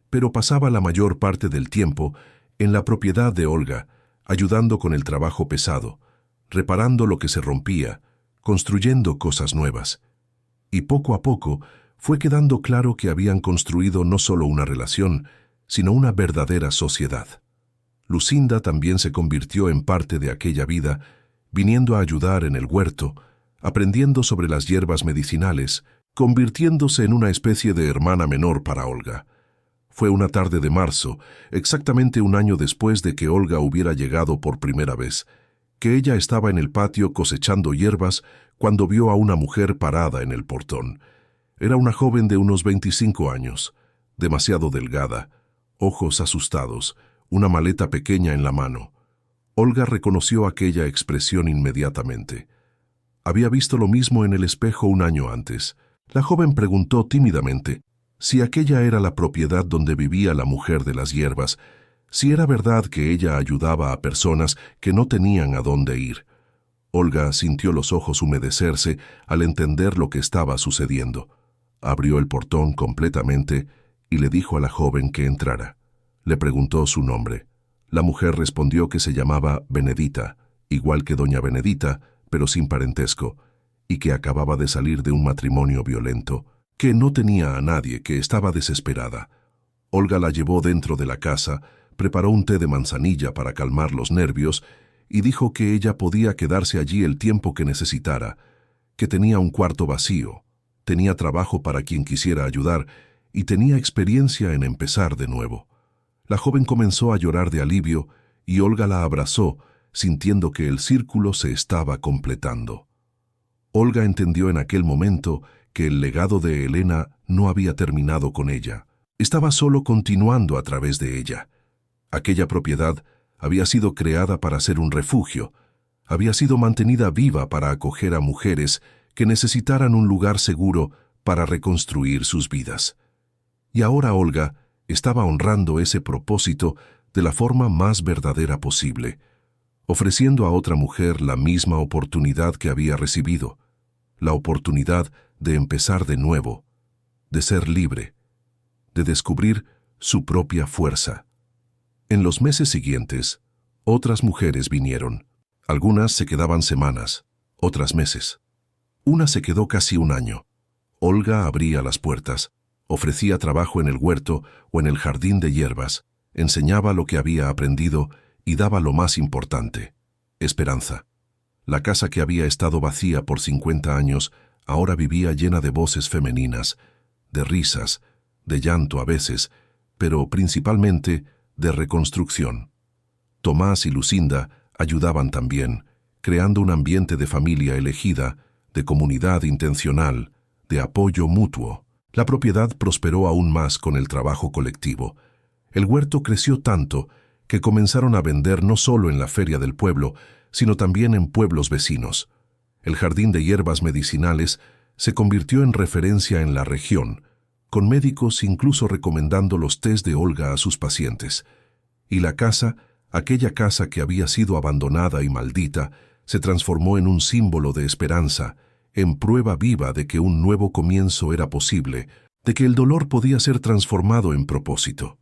pero pasaba la mayor parte del tiempo en la propiedad de Olga, ayudando con el trabajo pesado, reparando lo que se rompía, construyendo cosas nuevas. Y poco a poco fue quedando claro que habían construido no solo una relación, sino una verdadera sociedad. Lucinda también se convirtió en parte de aquella vida, viniendo a ayudar en el huerto, aprendiendo sobre las hierbas medicinales, convirtiéndose en una especie de hermana menor para Olga. Fue una tarde de marzo, exactamente un año después de que Olga hubiera llegado por primera vez, que ella estaba en el patio cosechando hierbas cuando vio a una mujer parada en el portón. Era una joven de unos 25 años, demasiado delgada, ojos asustados, una maleta pequeña en la mano. Olga reconoció aquella expresión inmediatamente. Había visto lo mismo en el espejo un año antes. La joven preguntó tímidamente si aquella era la propiedad donde vivía la mujer de las hierbas, si era verdad que ella ayudaba a personas que no tenían a dónde ir. Olga sintió los ojos humedecerse al entender lo que estaba sucediendo. Abrió el portón completamente y le dijo a la joven que entrara. Le preguntó su nombre. La mujer respondió que se llamaba Benedita, igual que doña Benedita, pero sin parentesco, y que acababa de salir de un matrimonio violento, que no tenía a nadie, que estaba desesperada. Olga la llevó dentro de la casa, preparó un té de manzanilla para calmar los nervios y dijo que ella podía quedarse allí el tiempo que necesitara, que tenía un cuarto vacío, tenía trabajo para quien quisiera ayudar y tenía experiencia en empezar de nuevo. La joven comenzó a llorar de alivio y Olga la abrazó, sintiendo que el círculo se estaba completando. Olga entendió en aquel momento que el legado de Elena no había terminado con ella, estaba solo continuando a través de ella. Aquella propiedad había sido creada para ser un refugio, había sido mantenida viva para acoger a mujeres que necesitaran un lugar seguro para reconstruir sus vidas. Y ahora Olga estaba honrando ese propósito de la forma más verdadera posible, ofreciendo a otra mujer la misma oportunidad que había recibido, la oportunidad de empezar de nuevo, de ser libre, de descubrir su propia fuerza. En los meses siguientes, otras mujeres vinieron. Algunas se quedaban semanas, otras meses. Una se quedó casi un año. Olga abría las puertas, ofrecía trabajo en el huerto o en el jardín de hierbas, enseñaba lo que había aprendido y daba lo más importante: esperanza. La casa que había estado vacía por 50 años ahora vivía llena de voces femeninas, de risas, de llanto a veces, pero principalmente de reconstrucción. Tomás y Lucinda ayudaban también, creando un ambiente de familia elegida, de comunidad intencional, de apoyo mutuo. La propiedad prosperó aún más con el trabajo colectivo. El huerto creció tanto que comenzaron a vender no solo en la feria del pueblo, sino también en pueblos vecinos. El jardín de hierbas medicinales se convirtió en referencia en la región, con médicos incluso recomendando los tés de Olga a sus pacientes. Y la casa, aquella casa que había sido abandonada y maldita, se transformó en un símbolo de esperanza, en prueba viva de que un nuevo comienzo era posible, de que el dolor podía ser transformado en propósito.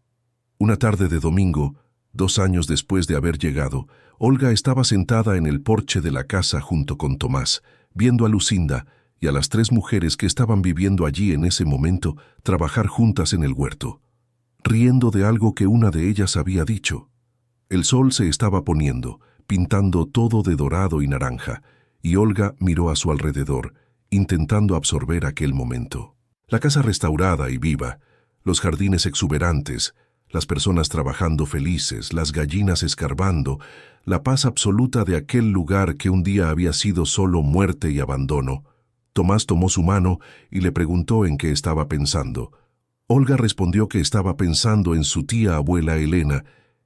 Una tarde de domingo, 2 años después de haber llegado, Olga estaba sentada en el porche de la casa junto con Tomás, viendo a Lucinda y a las 3 mujeres que estaban viviendo allí en ese momento trabajar juntas en el huerto, riendo de algo que una de ellas había dicho. El sol se estaba poniendo, pintando todo de dorado y naranja, y Olga miró a su alrededor, intentando absorber aquel momento. La casa restaurada y viva, los jardines exuberantes, las personas trabajando felices, las gallinas escarbando, la paz absoluta de aquel lugar que un día había sido solo muerte y abandono. Tomás tomó su mano y le preguntó en qué estaba pensando. Olga respondió que estaba pensando en su tía abuela Elena,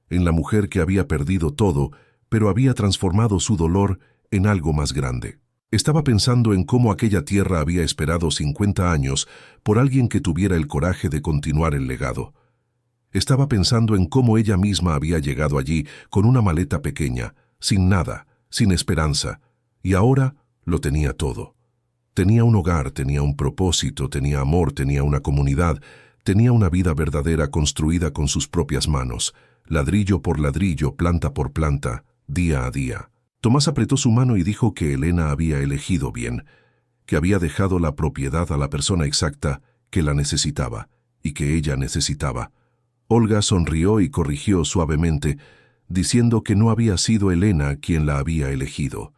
en la mujer que había perdido todo, pero había transformado su dolor en algo más grande. Estaba pensando en cómo aquella tierra había esperado 50 años por alguien que tuviera el coraje de continuar el legado. Estaba pensando en cómo ella misma había llegado allí con una maleta pequeña, sin nada, sin esperanza, y ahora lo tenía todo. Tenía un hogar, tenía un propósito, tenía amor, tenía una comunidad, tenía una vida verdadera construida con sus propias manos, ladrillo por ladrillo, planta por planta, día a día. Tomás apretó su mano y dijo que Elena había elegido bien, que había dejado la propiedad a la persona exacta que la necesitaba y que ella necesitaba. Olga sonrió y corrigió suavemente, diciendo que no había sido Elena quien la había elegido.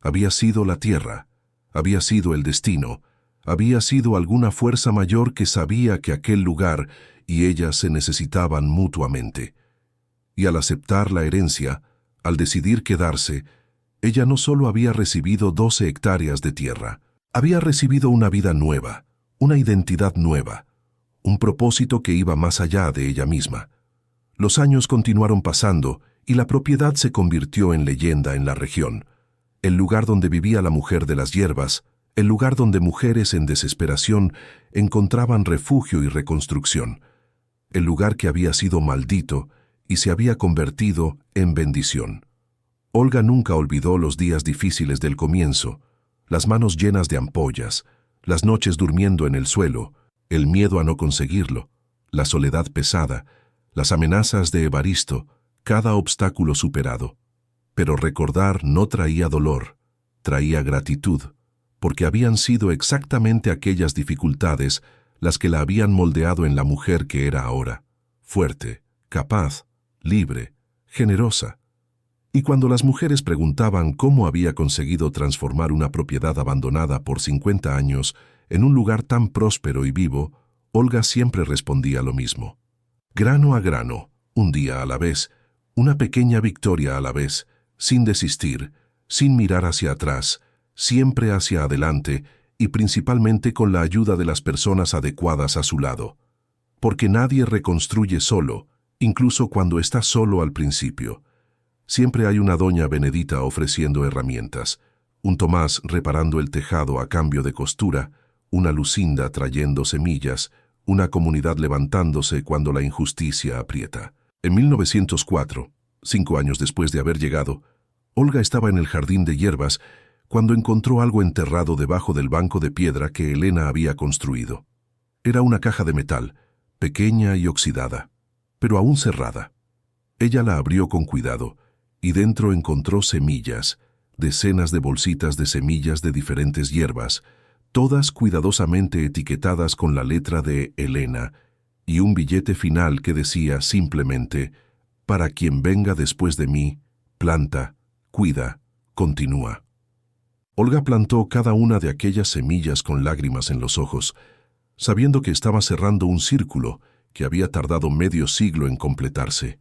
Había sido la tierra, había sido el destino, había sido alguna fuerza mayor que sabía que aquel lugar y ella se necesitaban mutuamente. Y al aceptar la herencia, al decidir quedarse, ella no solo había recibido 12 hectáreas de tierra, había recibido una vida nueva, una identidad nueva, un propósito que iba más allá de ella misma. Los años continuaron pasando y la propiedad se convirtió en leyenda en la región, el lugar donde vivía la mujer de las hierbas, el lugar donde mujeres en desesperación encontraban refugio y reconstrucción, el lugar que había sido maldito y se había convertido en bendición. Olga nunca olvidó los días difíciles del comienzo, las manos llenas de ampollas, las noches durmiendo en el suelo, el miedo a no conseguirlo, la soledad pesada, las amenazas de Evaristo, cada obstáculo superado. Pero recordar no traía dolor, traía gratitud, porque habían sido exactamente aquellas dificultades las que la habían moldeado en la mujer que era ahora, fuerte, capaz, libre, generosa. Y cuando las mujeres preguntaban cómo había conseguido transformar una propiedad abandonada por 50 años en un lugar tan próspero y vivo, Olga siempre respondía lo mismo. Grano a grano, un día a la vez, una pequeña victoria a la vez, sin desistir, sin mirar hacia atrás, siempre hacia adelante y principalmente con la ayuda de las personas adecuadas a su lado. Porque nadie reconstruye solo, incluso cuando está solo al principio. Siempre hay una doña Benedita ofreciendo herramientas, un Tomás reparando el tejado a cambio de costura, una Lucinda trayendo semillas, una comunidad levantándose cuando la injusticia aprieta. En 1904, 5 años después de haber llegado, Olga estaba en el jardín de hierbas cuando encontró algo enterrado debajo del banco de piedra que Elena había construido. Era una caja de metal, pequeña y oxidada, pero aún cerrada. Ella la abrió con cuidado y dentro encontró semillas, decenas de bolsitas de semillas de diferentes hierbas, todas cuidadosamente etiquetadas con la letra de Elena, y un billete final que decía simplemente: «Para quien venga después de mí, planta, cuida, continúa». Olga plantó cada una de aquellas semillas con lágrimas en los ojos, sabiendo que estaba cerrando un círculo que había tardado medio siglo en completarse.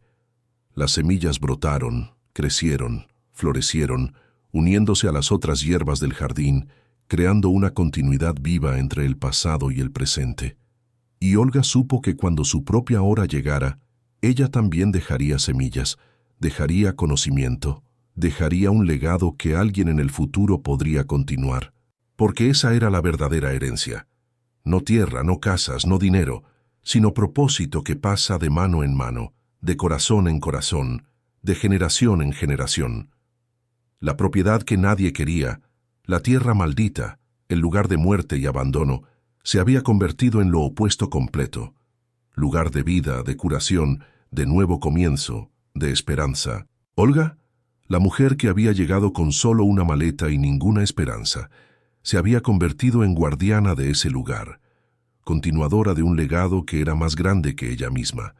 Las semillas brotaron, crecieron, florecieron, uniéndose a las otras hierbas del jardín, creando una continuidad viva entre el pasado y el presente. Y Olga supo que cuando su propia hora llegara, ella también dejaría semillas, dejaría conocimiento, dejaría un legado que alguien en el futuro podría continuar, porque esa era la verdadera herencia. No tierra, no casas, no dinero, sino propósito que pasa de mano en mano, de corazón en corazón, de generación en generación. La propiedad que nadie quería, la tierra maldita, el lugar de muerte y abandono, se había convertido en lo opuesto completo, lugar de vida, de curación, de nuevo comienzo, de esperanza. Olga, la mujer que había llegado con solo una maleta y ninguna esperanza, se había convertido en guardiana de ese lugar, continuadora de un legado que era más grande que ella misma,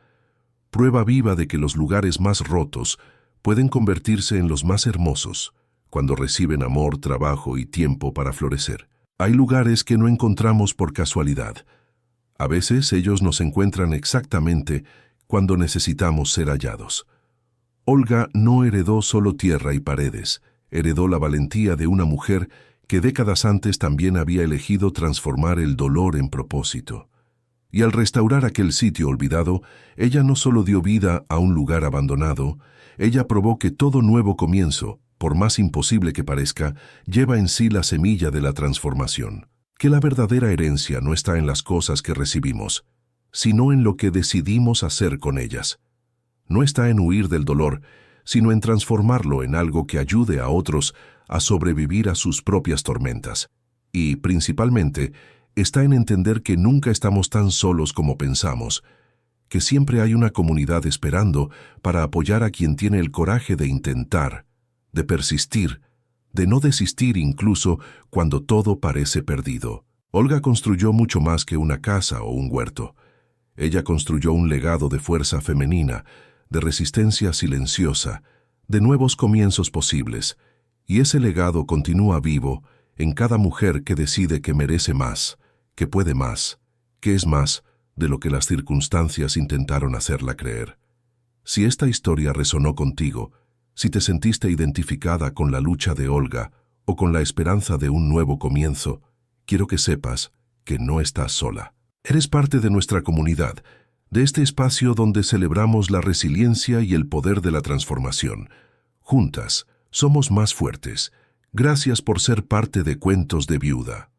prueba viva de que los lugares más rotos pueden convertirse en los más hermosos cuando reciben amor, trabajo y tiempo para florecer. Hay lugares que no encontramos por casualidad. A veces ellos nos encuentran exactamente cuando necesitamos ser hallados. Olga no heredó solo tierra y paredes, heredó la valentía de una mujer que décadas antes también había elegido transformar el dolor en propósito. Y al restaurar aquel sitio olvidado, ella no solo dio vida a un lugar abandonado, ella probó que todo nuevo comienzo, por más imposible que parezca, lleva en sí la semilla de la transformación. Que la verdadera herencia no está en las cosas que recibimos, sino en lo que decidimos hacer con ellas. No está en huir del dolor, sino en transformarlo en algo que ayude a otros a sobrevivir a sus propias tormentas. Y, principalmente, está en entender que nunca estamos tan solos como pensamos, que siempre hay una comunidad esperando para apoyar a quien tiene el coraje de intentar, de persistir, de no desistir incluso cuando todo parece perdido. Olga construyó mucho más que una casa o un huerto. Ella construyó un legado de fuerza femenina, de resistencia silenciosa, de nuevos comienzos posibles, y ese legado continúa vivo en cada mujer que decide que merece más, que puede más, que es más de lo que las circunstancias intentaron hacerla creer. Si esta historia resonó contigo, si te sentiste identificada con la lucha de Olga o con la esperanza de un nuevo comienzo, quiero que sepas que no estás sola. Eres parte de nuestra comunidad, de este espacio donde celebramos la resiliencia y el poder de la transformación. Juntas, somos más fuertes. Gracias por ser parte de Cuentos de Viuda.